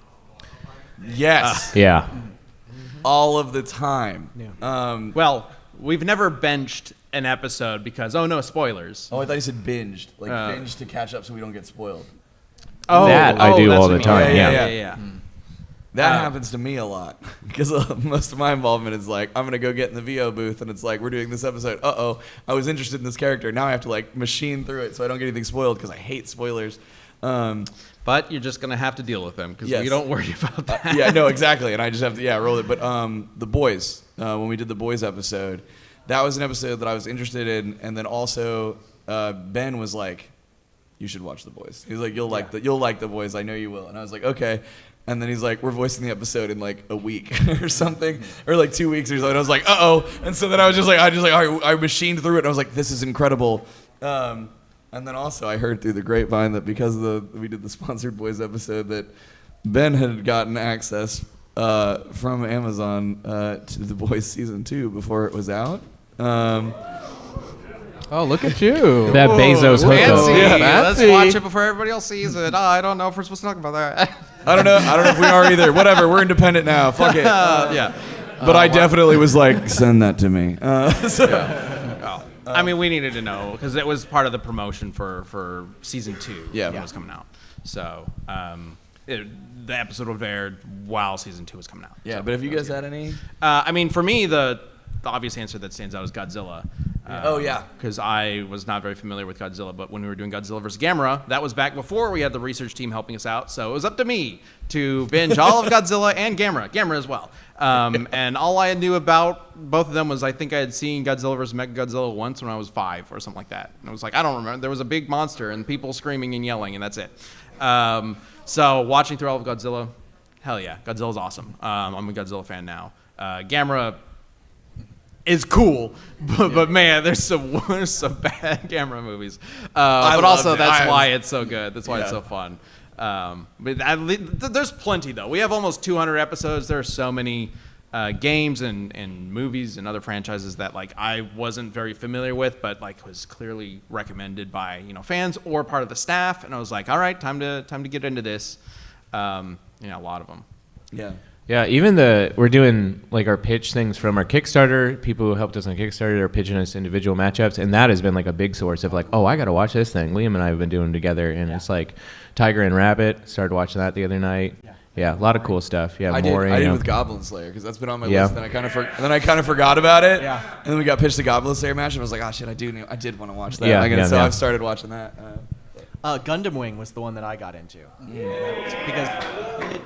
spoiled. Yes. Yeah. All of the time. Well, we've never benched an episode because no spoilers. Oh, I thought you said binged. Like binge to catch up so we don't get spoiled. That I do that's all what the you time, mean. yeah. yeah. That happens to me a lot because most of my involvement is like, I'm going to go get in the VO booth and it's like, we're doing this episode. Uh-oh, I was interested in this character. Now I have to like machine through it so I don't get anything spoiled because I hate spoilers. But you're just gonna have to deal with them because Yes. we don't worry about that. Yeah, no, exactly. And I just have to, roll it. But The Boys, when we did the Boys episode, that was an episode that I was interested in. And then also Ben was like, you should watch The Boys. He was like, you'll like The Boys. I know you will. And I was like, okay. And then he's like, we're voicing the episode in like a week or something, or like 2 weeks or something. And I was like, uh-oh. And so then I just like, all right, I machined through it. And I was like, this is incredible. And then also I heard through the grapevine that because we did the sponsored Boys episode that Ben had gotten access from Amazon to The Boys season 2 before it was out. Oh, look at you. That Bezos hookup. Fancy. Yeah, Let's fancy. watch it before everybody else sees it. I don't know if we're supposed to talk about that. I don't know if we are either. Whatever, we're independent now. Fuck it. Yeah. But I definitely was like, send that to me. I mean, we needed to know because it was part of the promotion for season 2 Yeah. when it was coming out. So the episode would have aired while season 2 was coming out. Yeah, but have you guys had any? I mean, for me, the obvious answer that stands out is Godzilla. Oh, yeah. Because I was not very familiar with Godzilla, but when we were doing Godzilla vs. Gamera, that was back before we had the research team helping us out. So it was up to me to binge all of Godzilla and Gamera as well. And all I knew about both of them was I think I had seen Godzilla vs. Mechagodzilla once when I was 5 or something like that. And I was like, I don't remember. There was a big monster and people screaming and yelling, and that's it. So watching through all of Godzilla, hell yeah, Godzilla's awesome. I'm a Godzilla fan now. Gamera is cool, but man, there's some bad Gamera movies. But also that's why it's so good. That's why it's so fun. But there's plenty though. We have almost 200 episodes. There are so many games and movies and other franchises that like I wasn't very familiar with, but like was clearly recommended by fans or part of the staff. And I was like, all right, time to get into this. A lot of them. Yeah. Yeah, even we're doing like our pitch things from our Kickstarter. People who helped us on Kickstarter are pitching us individual matchups, and that has been like a big source of like, oh, I got to watch this thing. Liam and I have been doing together, and it's like Tiger and Rabbit. Started watching that the other night. Yeah, a lot of cool stuff. Yeah, I more. did with Goblin Slayer because that's been on my list. And then I kind of forgot about it. Yeah. And then we got pitched the Goblin Slayer match, and I was like, oh shit, I did want to watch that. So I've started watching that. Gundam Wing was the one that I got into. Because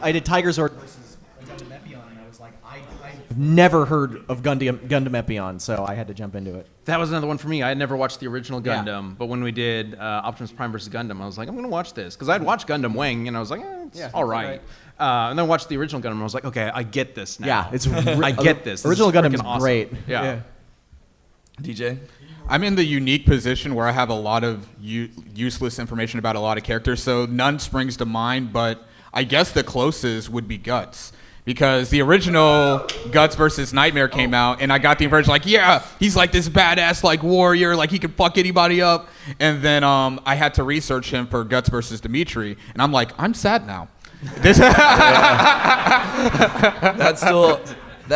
I did Tiger Zord versus Gundam Epion, and I was like, I've never heard of Gundam Epion, so I had to jump into it. That was another one for me. I had never watched the original Yeah. Gundam, but when we did Optimus Prime versus Gundam, I was like, I'm going to watch this. Because I'd watched Gundam Wing, and I was like, it's all right. And then I watched the original Gundam, and I was like, okay, I get this now. Yeah, it's I get this. Original This is Gundam is freaking awesome. great. Yeah. DJ? I'm in the unique position where I have a lot of useless information about a lot of characters, so none springs to mind, but I guess the closest would be Guts. Because the original Guts versus Nightmare came out, and I got the impression like, yeah, he's like this badass like warrior, like he could fuck anybody up. And then I had to research him for Guts versus Dimitri, and I'm like, I'm sad now. That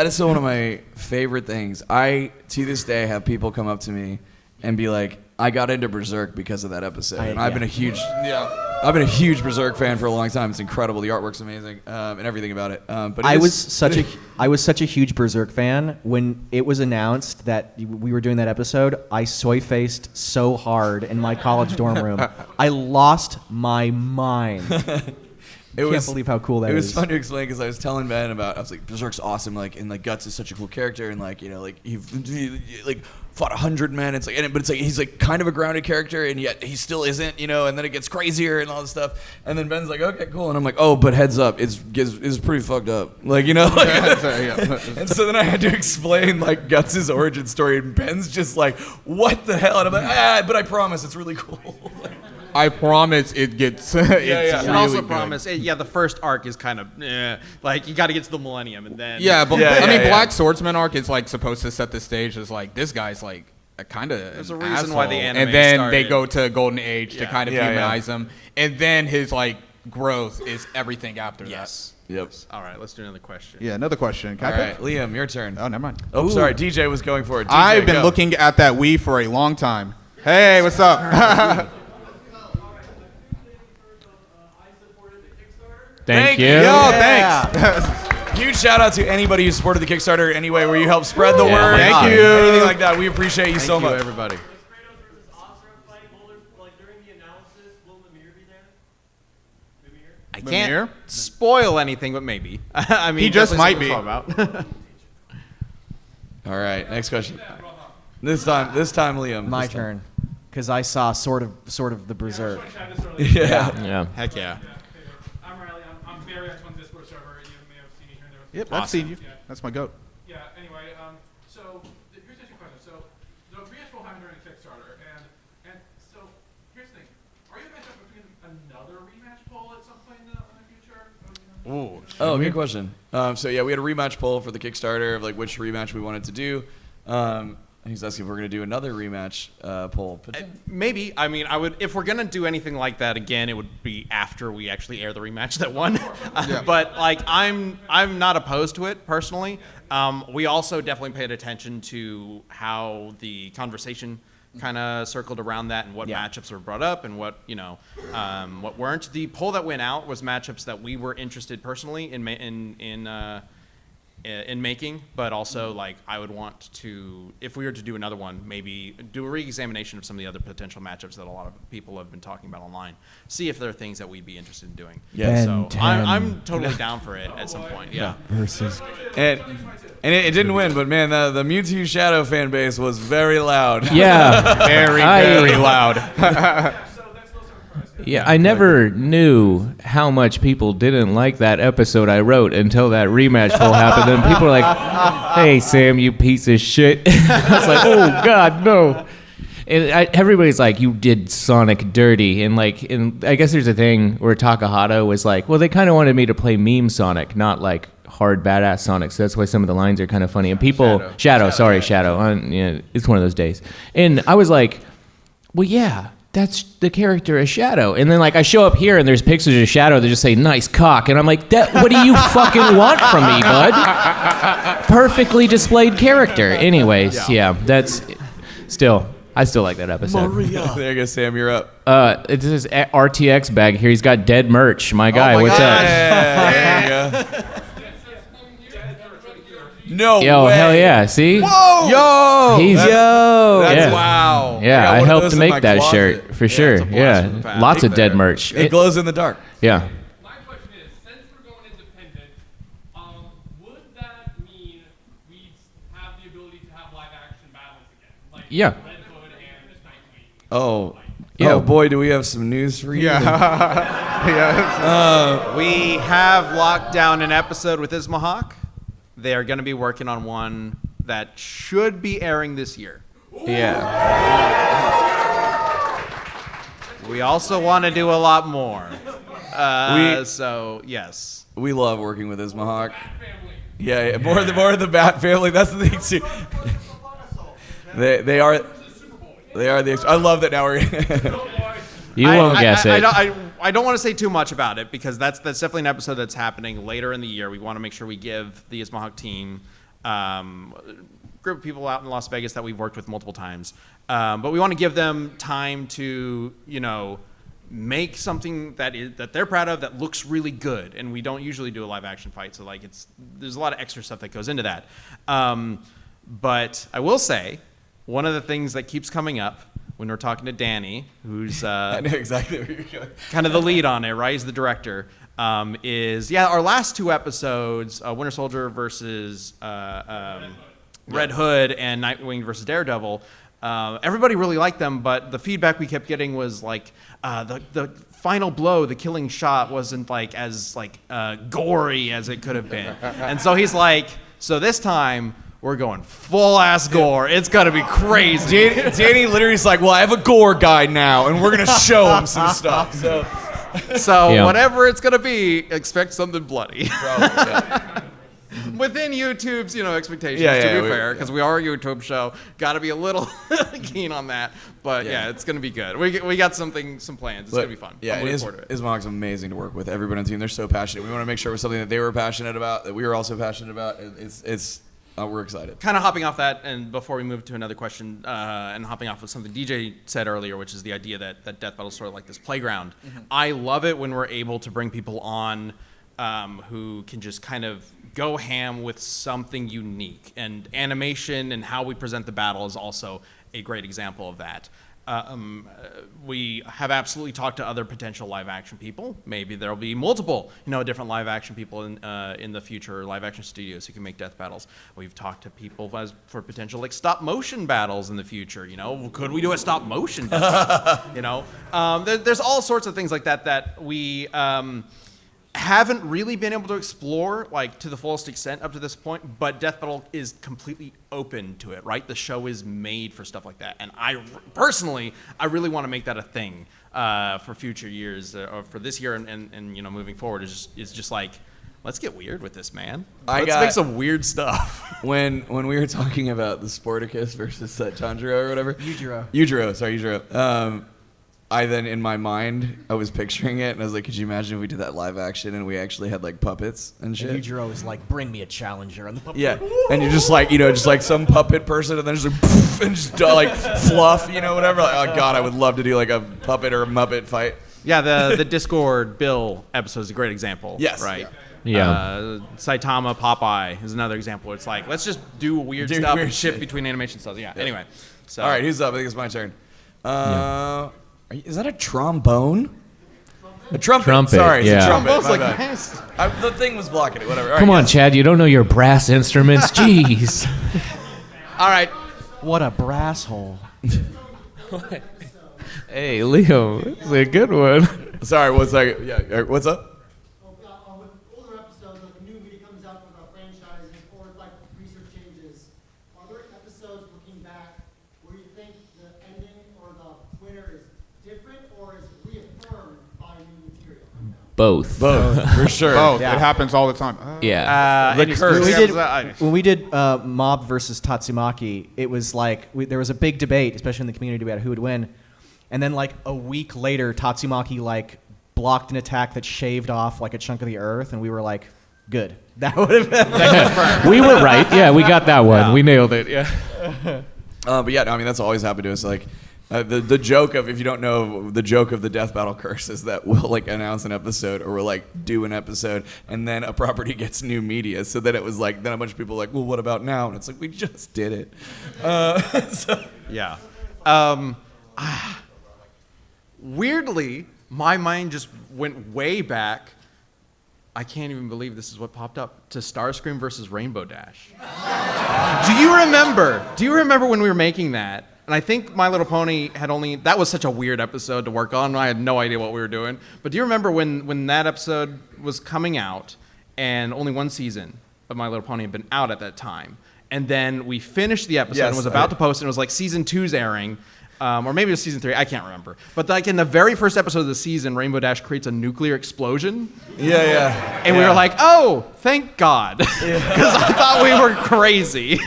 is still one of my favorite things. I, to this day, have people come up to me and be like, I got into Berserk because of that episode. I've been a huge Berserk fan for a long time. It's incredible. The artwork's amazing, and everything about it. But I was such a huge Berserk fan when it was announced that we were doing that episode. I soy-faced so hard in my college dorm room. I lost my mind. Can't believe how cool that It was is. fun to explain because I was telling Ben about. I was like, Berserk's awesome. Like, and like Guts is such a cool character, and like like he like fought 100 men. It's like, but it's like he's like kind of a grounded character, and yet he still isn't. And then it gets crazier and all this stuff. And then Ben's like, okay, cool, and I'm like, oh, but heads up, it's pretty fucked up. Like and so then I had to explain like Guts' origin story, and Ben's just like, what the hell? And I'm like, but I promise it's really cool. I promise it gets. It's You should also really good. promise, the first arc is kind of, like you got to get to the Millennium and then. Yeah, but Yeah, I mean, yeah. Black Swordsman arc is like supposed to set the stage as like this guy's like a kind of. There's a reason why the anime and then started. they go to Golden Age to kind of Yeah, yeah. humanize him, and then his like growth is everything after Yes. Yep. All right, let's do another question. that. Yeah, another question. Can All I right, pick? Liam, your turn. Oh, never mind. Oh, sorry, DJ was going for it. DJ, I've been go. looking at that Wii for a long time. Hey, what's up? Thank you. Yo, Yeah. thanks. Huge shout out to anybody who supported the Kickstarter anyway, where you helped spread the Yeah, word. thank you. Anything like that. We appreciate you so Thank you, much. everybody. Was Kratos versus Asura fight holders, like during the analysis, will Mimir be there? Mimir? I can't Mimir? spoil anything, but maybe. I mean, He just definitely might something to talk about. All right, next question. This time, Liam. My This time. turn, because I saw sort of the Berserk. Yeah. Yeah. Heck yeah. I'm Riley. I'm very active on Discord server. You may have seen me here and there. Yep, I've seen you. That's my goat. Yeah. Anyway, so here's the question. So the rematch will happen during the Kickstarter, and so here's the thing: are you guys doing another rematch poll at some point in the future? Ooh. Oh, good question. So yeah, we had a rematch poll for the Kickstarter of like which rematch we wanted to do. He's asking if we're going to do another rematch poll. Maybe. I mean, I would if we're gonna do anything like that again, it would be after we actually air the rematch that won. But like, I'm not opposed to it personally. We also definitely paid attention to how the conversation kind of circled around that and what matchups were brought up and what what weren't. The poll that went out was matchups that we were interested personally in making, but also like I would want to, if we were to do another one, maybe do a re-examination of some of the other potential matchups that a lot of people have been talking about online. See if there are things that we'd be interested in doing. Yeah. So Ben I'm totally down for it at some point. Yeah. Versus. And it didn't win, but man, the Mewtwo Shadow fan base was very loud. Yeah. Very, I- very loud. Yeah, I never knew how much people didn't like that episode I wrote until that rematch poll happened. And people were like, "Hey, Sam, you piece of shit." I was like, "Oh God, no!" And everybody's like, "You did Sonic dirty," and I guess there's a thing where Takahata was like, "Well, they kind of wanted me to play meme Sonic, not like hard badass Sonic." So that's why some of the lines are kind of funny. And people, Shadow. Yeah, it's one of those days. And I was like, "Well, yeah." That's the character of Shadow. And then like I show up here and there's pictures of Shadow that just say nice cock. And I'm like, what do you fucking want from me, bud? Perfectly displayed character. Anyways, yeah, that's I still like that episode. There you go, Sam. You're up. It's this RTX bag here. He's got dead merch. My guy, my what's God. up? Yeah, there you go. No Yo, way. hell yeah. See? Yo. He's That's yeah. wow. Yeah, got I one of helped those to in make my that closet. shirt for sure. it's a Yeah, blasphemy fact. lots of Right dead there. merch. It glows in the dark. Yeah. My question is, since we're going independent, would that mean we'd have the ability to have live action battles again? Like Yeah. Red Hood and Nightwing. Oh. Yeah. Oh boy, do we have some news for you? Yeah. We have locked down an episode with Ismahawk. They are going to be working on one that should be airing this year. Yeah. We also want to do a lot more. We- So yes. We love working with Ismahawk. Yeah, more of the Bat family. That's the thing too. They are the. I love that now we're. You won't guess it. I don't want to say too much about it because that's definitely an episode that's happening later in the year. We want to make sure we give the Ismahawk team group of people out in Las Vegas that we've worked with multiple times, but we want to give them time to make something that they're proud of that looks really good. And we don't usually do a live action fight, so like there's a lot of extra stuff that goes into that. But I will say one of the things that keeps coming up when we're talking to Danny, who's I know exactly where you're going. kind of the lead on it, right? He's the director. Is our last 2 episodes, Winter Soldier versus Red Hood and Nightwing versus Daredevil. Everybody really liked them, but the feedback we kept getting was like the final blow, the killing shot, wasn't like as gory as it could have been. And so he's like, so this time we're going full ass gore. It's gonna be crazy. Danny literally is like, well, I have a gore guy now, and we're gonna show him some stuff. So whatever it's gonna be, expect something bloody. Probably, Within YouTube's, expectations, Yeah, to be fair, because we are a YouTube show. Got to be a little keen on that. But yeah, it's going to be good. We got some plans. It's going to be fun. Yeah, I'm looking forward to it. Ismog's amazing to work with. Everybody on the team, they're so passionate. We want to make sure it was something that they were passionate about, that we were also passionate about. We're excited. Kind of hopping off that, and before we move to another question, and hopping off of something DJ said earlier, which is the idea that Death Battle is sort of like this playground. Mm-hmm. I love it when we're able to bring people on who can just kind of go ham with something unique. And animation and how we present the battle is also a great example of that. We have absolutely talked to other potential live action people. Maybe there'll be multiple, different live action people in the future, live action studios who can make death battles. We've talked to people for potential stop motion battles in the future. Could we do a stop motion death battle? There's all sorts of things like that we haven't really been able to explore to the fullest extent up to this point, but Death Battle is completely open to it, right? The show is made for stuff like that, and I personally really want to make that a thing for future years, or for this year and moving forward. Is just let's get weird with this, man. Let's make some weird stuff. When we were talking about the Sporticus versus Tanjiro or whatever, Yujiro. Yujiro. I then, in my mind, I was picturing it, and I was like, could you imagine if we did that live action and we actually had, puppets and shit? And Yujiro is like, bring me a challenger. And the puppet, yeah, and you're just some puppet person, and then just poof, and just, fluff, whatever. Oh, God, I would love to do, a puppet or a Muppet fight. Yeah, the Discord Bill episode is a great example. Yes. Right? Yeah. Saitama Popeye is another example. It's let's just do weird stuff and shit between animation styles. Yeah, anyway. So. All right, who's up? I think it's my turn. Is that a trombone? A trumpet. Sorry, it's a trumpet. My bad. The thing was blocking it. Whatever. Come on, Chad. You don't know your brass instruments. Jeez. All right. What a brass hole. Hey, Leo. It's a good one. Sorry, what's that? Yeah, what's up? With older episodes, a new movie comes out with franchises or research changes. Are there episodes looking back where you think the ending or the winner is different or is reaffirmed by new material? Both. For sure. Both. Yeah. It happens all the time. Yeah. The curse. When we did Mob versus Tatsumaki, it was there was a big debate, especially in the community, about who would win. And then a week later, Tatsumaki blocked an attack that shaved off a chunk of the earth, and we were like, good. That would have been. We were right. Yeah, we got that one. Yeah. We nailed it. Yeah. But yeah, that's always happened to us. The joke of, if you don't know, the joke of the Death Battle curse is that we'll announce an episode or we'll do an episode, and then a property gets new media. So then it was then a bunch of people well, what about now? And it's we just did it. Yeah. Weirdly, my mind just went way back. I can't even believe this is what popped up, to Starscream versus Rainbow Dash. Do you remember when we were making that? And I think My Little Pony that was such a weird episode to work on. I had no idea what we were doing. But do you remember when that episode was coming out and only one season of My Little Pony had been out at that time? And then we finished the episode and was about to post, and it was season 2's airing. Or maybe it was season 3, I can't remember. But in the very first episode of the season, Rainbow Dash creates a nuclear explosion. Yeah. And we were like, oh, thank God. Because I thought we were crazy.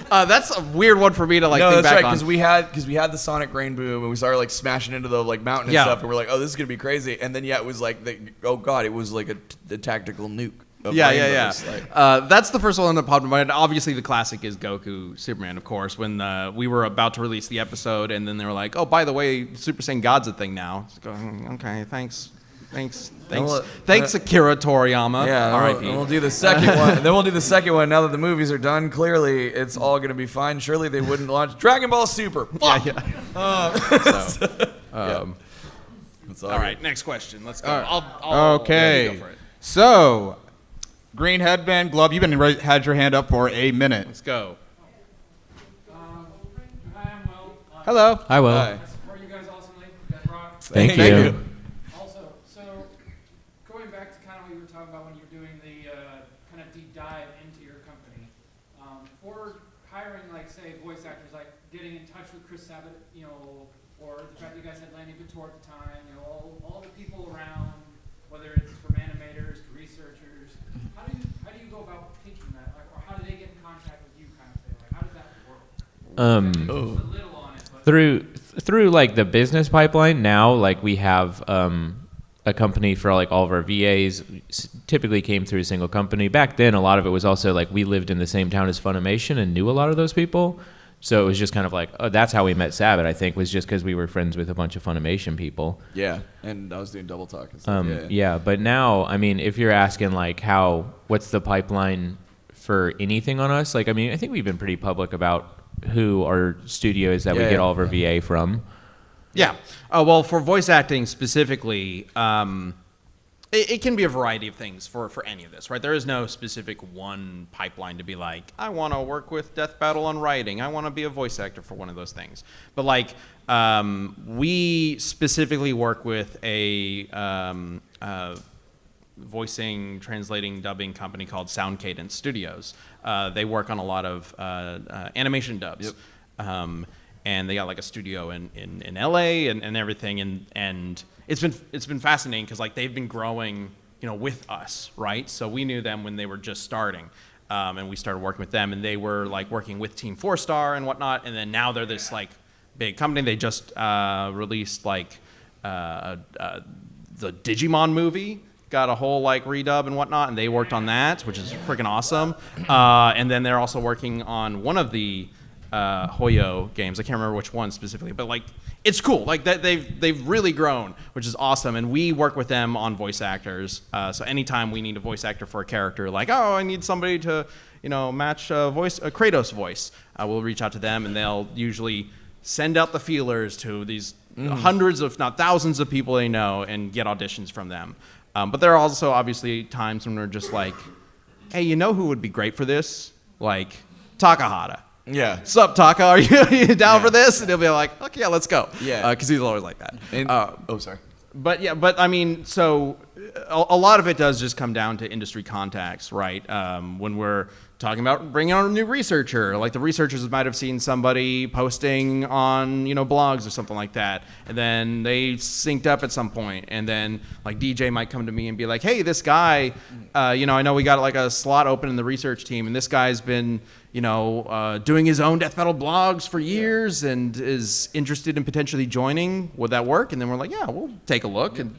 That's a weird one for me to think back on. No, that's right, because we had the sonic rain boom, and we started smashing into the mountain and stuff, and we're like, oh, this is gonna be crazy. And then it was oh God, it was the tactical nuke. Yeah. That's the first one that popped in my mind. Obviously, the classic is Goku Superman, of course. When we were about to release the episode, and then they were like, "Oh, by the way, Super Saiyan God's a thing now." It's going, okay, thanks. Thanks, Akira Toriyama. Yeah, R.I.P. and we'll do the second one. And then we'll do the second one. Now that the movies are done, clearly it's all going to be fine. Surely they wouldn't launch Dragon Ball Super. Fuck. Yeah. That's All right, next question. Let's go. Okay. Yeah, you go for it. So, green headband, glove. You've been had your hand up for a minute. Let's go. Hi, I'm Will. Hello. I will. Hi. I support you guys awesomely. You guys rock. Thank Thank you. you. Also, so going back to kind of what you were talking about when you're doing the kind of deep dive into your company, for hiring, like, say, voice actors, like getting in touch with Chris Sabat, or the fact that you guys had Lanny Couture at the time, all the people around, whether it's from animators to researchers, how do you go about pitching that, like, or how do they get in contact with you, kind of thing? Like, how does that work? Just a little on it, but Through like the business pipeline now, like we have a company for like all of our VAs. Typically came through a single company. Back then, a lot of it was also like we lived in the same town as Funimation and knew a lot of those people. So it was just kind of like, oh, that's how we met Sabat, I think, was just because we were friends with a bunch of Funimation people. Yeah, and I was doing double talk and stuff. Yeah, but now, I mean, if you're asking like what's the pipeline for anything on us? Like, I mean, I think we've been pretty public about who our studio is that we get all of our VA from. Yeah. Well, for voice acting specifically, it can be a variety of things for any of this, right? There is no specific one pipeline to be like, I want to work with Death Battle on writing. I want to be a voice actor for one of those things. But like, we specifically work with a voicing, translating, dubbing company called Sound Cadence Studios. They work on a lot of animation dubs. Yep. And they got like a studio in LA and everything, and it's been fascinating because like they've been growing, with us, right? So we knew them when they were just starting, and we started working with them, and they were like working with Team 4-Star and whatnot, and then now they're this like big company. They just released like the Digimon movie. Got a whole like redub and whatnot, and they worked on that, which is freaking awesome. And then they're also working on one of the Hoyo games. I can't remember which one specifically, but like it's cool. Like that they've really grown, which is awesome. And we work with them on voice actors. So anytime we need a voice actor for a character, like I need somebody to match a Kratos voice, we'll reach out to them, and they'll usually send out the feelers to these hundreds, if not thousands, of people they know and get auditions from them. But there are also obviously times when we're just like, hey, who would be great for this? Like Takahata. Yeah. Sup, Taka? Are you down for this? And he'll be like, okay, yeah, let's go. Yeah. Because he's always like that. And, sorry. But I mean, so a lot of it does just come down to industry contacts, right? When we're talking about bringing on a new researcher, like the researchers might have seen somebody posting on, blogs or something like that, and then they synced up at some point, and then like DJ might come to me and be like, hey, this guy, I know we got like a slot open in the research team, and this guy's been, doing his own Death Battle blogs for years and is interested in potentially joining. Would that work? And then we're like, yeah, we'll take a look. And,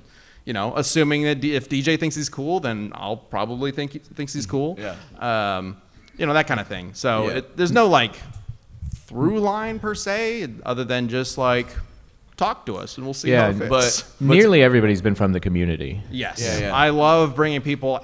assuming that if DJ thinks he's cool, then I'll probably think he thinks he's cool. Yeah. That kind of thing. So Yeah. there's no like through line per se, other than just like talk to us and we'll see how it fits. But Nearly everybody's been from the community. Yes. Yeah. I love bringing people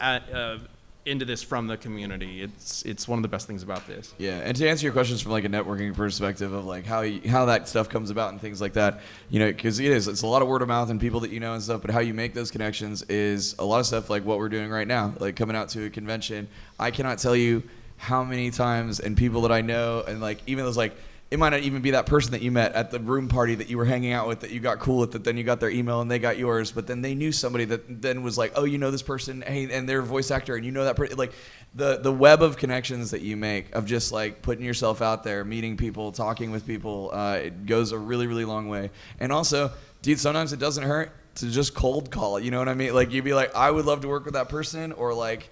into this from the community. It's one of the best things about this. Yeah, and to answer your questions from like a networking perspective of like how that stuff comes about and things like that, because it's a lot of word of mouth and people that and stuff, but how you make those connections is a lot of stuff like what we're doing right now, like coming out to a convention. I cannot tell you how many times and people that I know, and like even those like, it might not even be that person that you met at the room party that you were hanging out with that you got cool with, that then you got their email and they got yours, but then they knew somebody that then was like, oh, this person, hey, and they're a voice actor, and that person. Like the web of connections that you make of just like putting yourself out there, meeting people, talking with people, it goes a really, really long way. And also, dude, sometimes it doesn't hurt to just cold call it. You know what I mean? Like you'd be like, I would love to work with that person, or like,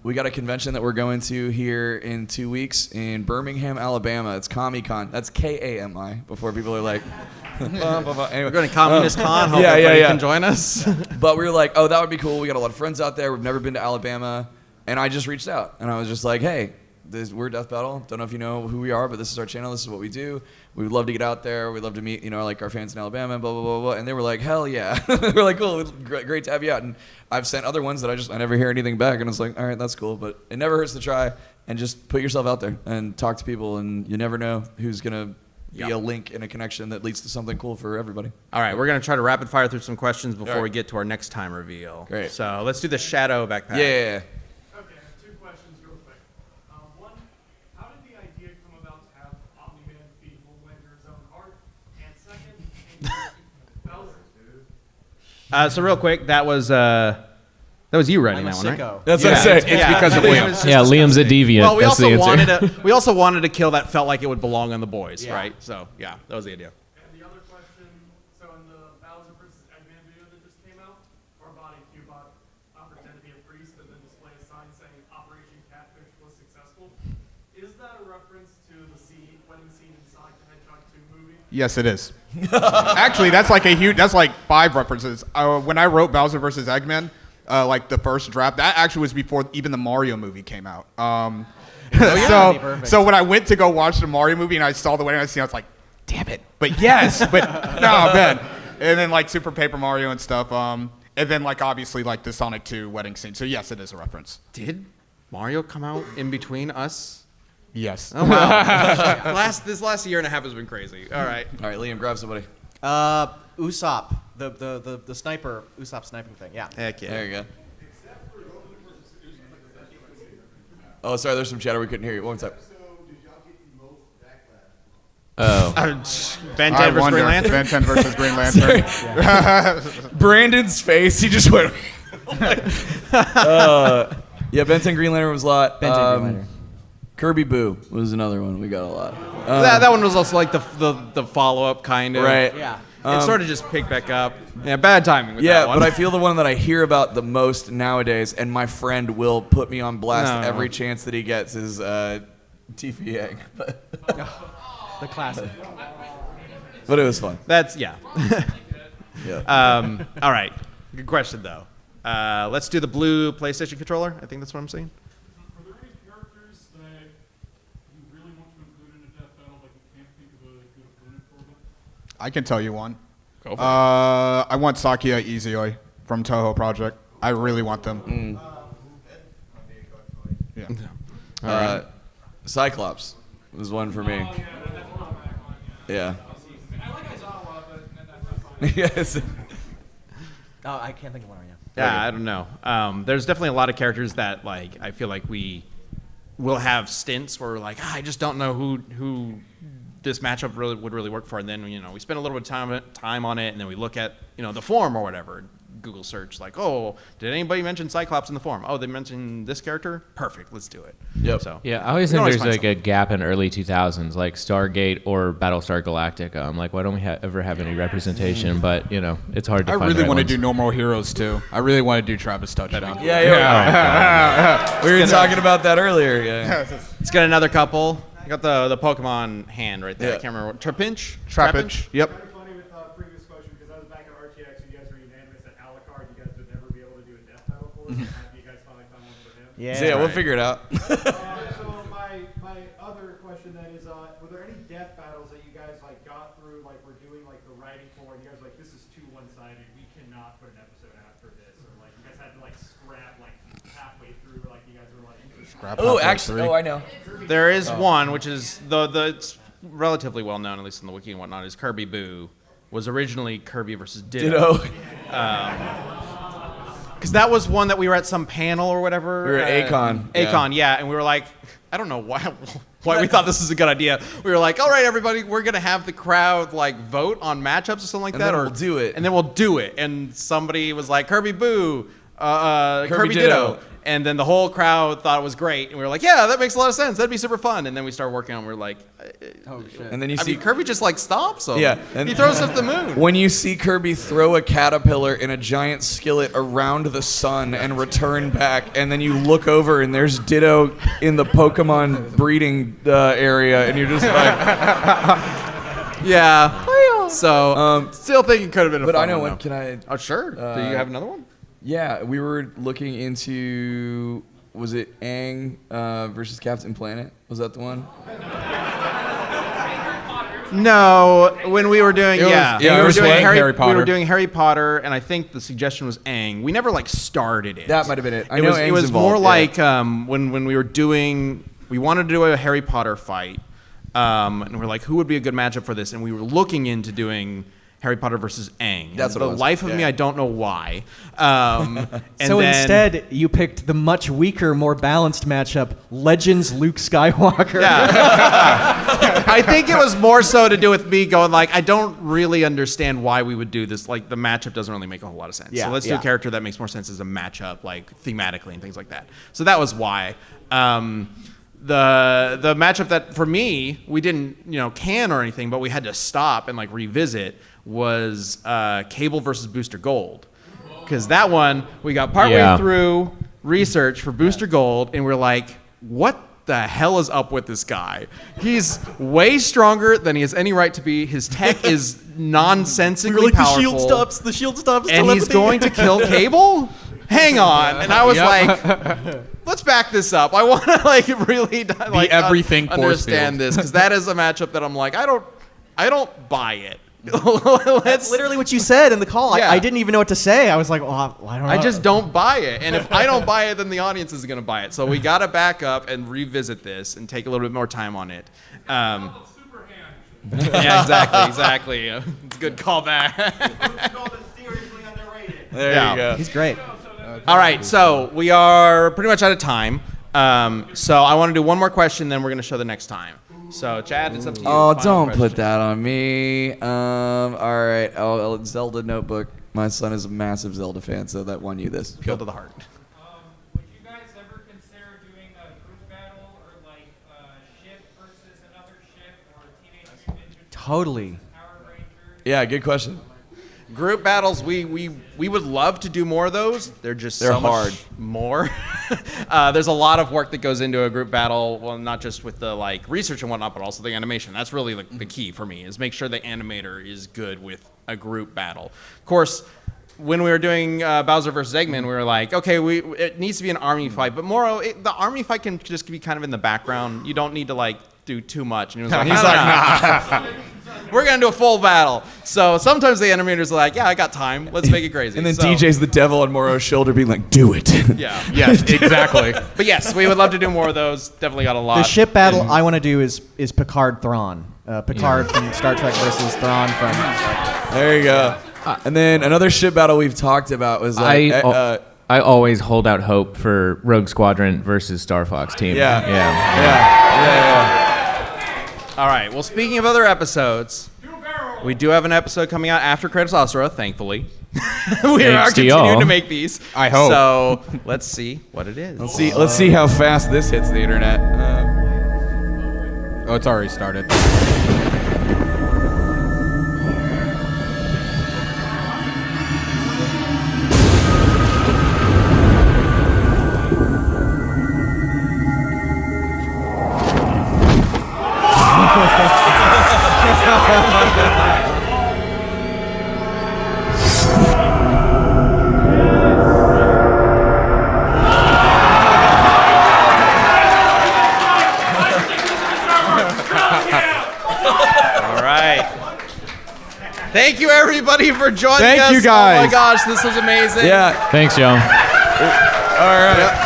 we got a convention that we're going to here in 2 weeks in Birmingham, Alabama. It's Comic-Con. That's Kami, before people are like, Anyway, We're going to Communist Con. Hope yeah, everybody yeah. can join us. But we were like, oh, that would be cool. We got a lot of friends out there. We've never been to Alabama. And I just reached out. And I was just like, hey, we're Death Battle. Don't know if you know who we are, but this is our channel. This is what we do. We would love to get out there. We'd love to meet, like our fans in Alabama, blah, blah, blah, blah. And they were like, hell yeah. We're like, cool, great to have you out. And I've sent other ones that I never hear anything back. And it's like, all right, that's cool. But it never hurts to try and just put yourself out there and talk to people. And you never know who's going to be a link and a connection that leads to something cool for everybody. All right, we're going to try to rapid fire through some questions before All right. we get to our next time reveal. Great. So let's do the shadow backpack. Yeah. Okay, 2 questions real quick. One, how did the idea come about to have Omni-Man feed Homelander's own heart? And second, Bowser. So real quick, that was you writing I'm a that one, right? sicko. That's what I say. It's because of Liam. Yeah, Liam's a deviant. Well, we That's also the answer. wanted a kill that felt like it would belong on the boys, right? So yeah, that was the idea. And the other question, so in the Bowser vs. Eggman video that just came out, our body Cubot pretended to be a priest and then display a sign saying Operation Catfish was successful. Is that a reference to the wedding scene in Sonic the Hedgehog 2 movie? Yes, it is. Actually, that's like that's like 5 references. When I wrote Bowser vs. Eggman, like the first draft, that actually was before even the Mario movie came out. That'd be perfect. So when I went to go watch the Mario movie and I saw the wedding scene, I was like, damn it. But yes, but no, man. And then like Super Paper Mario and stuff. And then like obviously like the Sonic 2 wedding scene. So yes, it is a reference. Did Mario come out in between us? Yes. Oh wow! This last year and a half has been crazy. All right. All right, Liam, grab somebody. Usopp, the sniper, Usopp sniping thing. Yeah. Heck yeah. There you go. Oh, sorry, there's some chatter. We couldn't hear you. One sec. Oh. Ben I 10 versus wonder. Green Lantern. Ben 10 versus Green Lantern. Brandon's face, he just went. Yeah, Ben 10 Green Lantern was a lot. Ben 10 Green Lantern. Kirby Boo was another one. We got a lot. That one was also like the follow up kind of. Right. Yeah. It sort of just picked back up. Yeah, bad timing with Yeah, that one. but I feel the one that I hear about the most nowadays, and my friend will put me on blast No. every chance that he gets, is Tiffy Yang. The classic. But it was fun. That's yeah. Yeah. All right. Good question though. Let's do the blue PlayStation controller. I think that's what I'm saying. Are there any characters that you really want to include in a death battle, but you can't think of a good opponent for them? I can tell you one. Go for it. I want Sakia Izioi from Toho Project. I really want them. Yeah. Cyclops was one for me. Oh, yeah, that's what I'm back on, Yeah. I like Aizawa, but that's not fine. Yes. Oh, I can't think of one right now. Yeah, I don't know. There's definitely a lot of characters that like I feel like we will have stints where we're like, I just don't know who this matchup would really work for, and then we spend a little bit of time on it, and then we look at the forum or whatever, Google search like, oh, did anybody mention Cyclops in the forum? Oh, they mentioned this character. Perfect, let's do it. Yep. So Yeah, I always We can think always there's find like a gap in early 2000s, like Stargate or Battlestar Galactica. I'm like, why don't we ever have any representation? But it's hard to I find really the want to right do ones. No More Heroes too. I really want to do Travis Touchdown. Yeah. We were talking about that earlier. Yeah. let's get another couple. I got the Pokemon hand right there. Yeah. I can't remember. Trapinch? Trapinch. Yep. Kind of funny with previous question because I was back at RTX and you guys were unanimous that Alucard you guys would never be able to do a death battle for. So happy you guys finally found one for him. Yeah. So yeah, we'll figure it out. So my other question then is, were there any death battles that you guys got through, were doing the writing for, and you guys were like, this is too one-sided, we cannot put an episode after this, or you guys had to scrap halfway through, or you guys were Oh, actually, I know. There is one, which is it's relatively well known, at least in the wiki and whatnot, is Kirby Boo. Was originally Kirby versus Ditto. Ditto. Because that was one that we were at some panel or whatever. We were at Akon, yeah. Akon, yeah. And we were like, I don't know why we thought this was a good idea. We were like, all right, everybody, we're going to have the crowd vote on matchups or something like And that. then or we'll do it. And then we'll do it. And somebody was like, Kirby Boo, Kirby Ditto. Ditto. And then the whole crowd thought it was great. And we were like, yeah, that makes a lot of sense. That'd be super fun. And then we started working on it. And we are like, Oh shit. And then you I see mean, Kirby just stops him. Yeah, and- He throws up the moon. when you see Kirby throw a caterpillar in a giant skillet around the sun and return back, and then you look over and there's Ditto in the Pokemon breeding area, and you're just like, Yeah. So, still think it could have been a but fun I know one, when though. can I? Oh, sure. Do you have another one? Yeah, we were looking into was it Aang versus Captain Planet? Was that the one? No, when we were doing It was- yeah, yeah, we it were was doing Harry We Potter. were doing Harry Potter, and I think the suggestion was Aang. We never like started it. That might have been it. I It know was, it Aang's was involved, more yeah. like when we were doing. We wanted to do a Harry Potter fight, and we're like, who would be a good matchup for this? And we were looking into doing Harry Potter versus Aang. That's what the it was. life of me, Yeah. I don't know why. And So then- instead, you picked the much weaker, more balanced matchup, Legends Luke Skywalker. I think it was more so to do with me going like, I don't really understand why we would do this. Like the matchup doesn't really make a whole lot of sense. Yeah, So let's do yeah. a character that makes more sense as a matchup, like thematically and things like that. So that was why. The matchup that for me we didn't can or anything, but we had to stop and like revisit was Cable versus Booster Gold, because that one we got partway through research for Booster Gold and we're like, what the hell is up with this guy? He's way stronger than he has any right to be. His tech is nonsensically powerful. The shield stops. And he's going to kill Cable? Hang on. And I was like, let's back this up. I want to like really like everything force understand field. this, because that is a matchup that I'm like, I don't buy it. That's literally what you said in the call. Yeah. I didn't even know what to say. I was like, I don't know. I just don't buy it. And if I don't buy it, then the audience isn't going to buy it. So we got to back up and revisit this and take a little bit more time on it. Super hand. Yeah, exactly. It's a good callback. Seriously underrated. There Yeah. you go. He's great. All right, so we are pretty much out of time. So I want to do one more question, then we're going to show the next time. So Chad, it's up to you. Oh, Final don't question. put that on me. All right. Oh, Zelda Notebook. My son is a massive Zelda fan, so that won you this. Appeal to the heart. Would you guys ever consider doing a group battle or like ship versus another ship or Teenage Mutant Ninja Turtles, Totally. Power Rangers? Yeah, good question. Group battles, we would love to do more of those. They're so hard. much more. There's a lot of work that goes into a group battle. Well, not just with the like research and whatnot, but also the animation. That's really the key for me, is make sure the animator is good with a group battle. Of course, when we were doing Bowser versus Eggman, we were like, okay, it needs to be an army fight, but the army fight can just be kind of in the background. You don't need to like do too much. And he was like, nah. We're gonna do a full battle. So sometimes the animators are like, yeah, I got time. Let's make it crazy. And then So- DJ's the devil on Moro's shoulder being like, do it. Yeah. Yes, exactly. But yes, we would love to do more of those. Definitely got a lot. The ship battle I want to do is Picard Thrawn. Picard from Star Trek versus Thrawn from. There you go. And then another ship battle we've talked about was like, I always hold out hope for Rogue Squadron versus Star Fox team. yeah. All right. Well, speaking of other episodes, we do have an episode coming out after Credits Asura, thankfully. We are Thanks to continuing y'all. to make these. I hope. So let's see what it is. Let's see how fast this hits the internet. Oh, it's already started. All right. Thank you, everybody, for joining us. Thank you, Oh my guys. gosh, this was amazing. Yeah. Thanks, y'all. All right.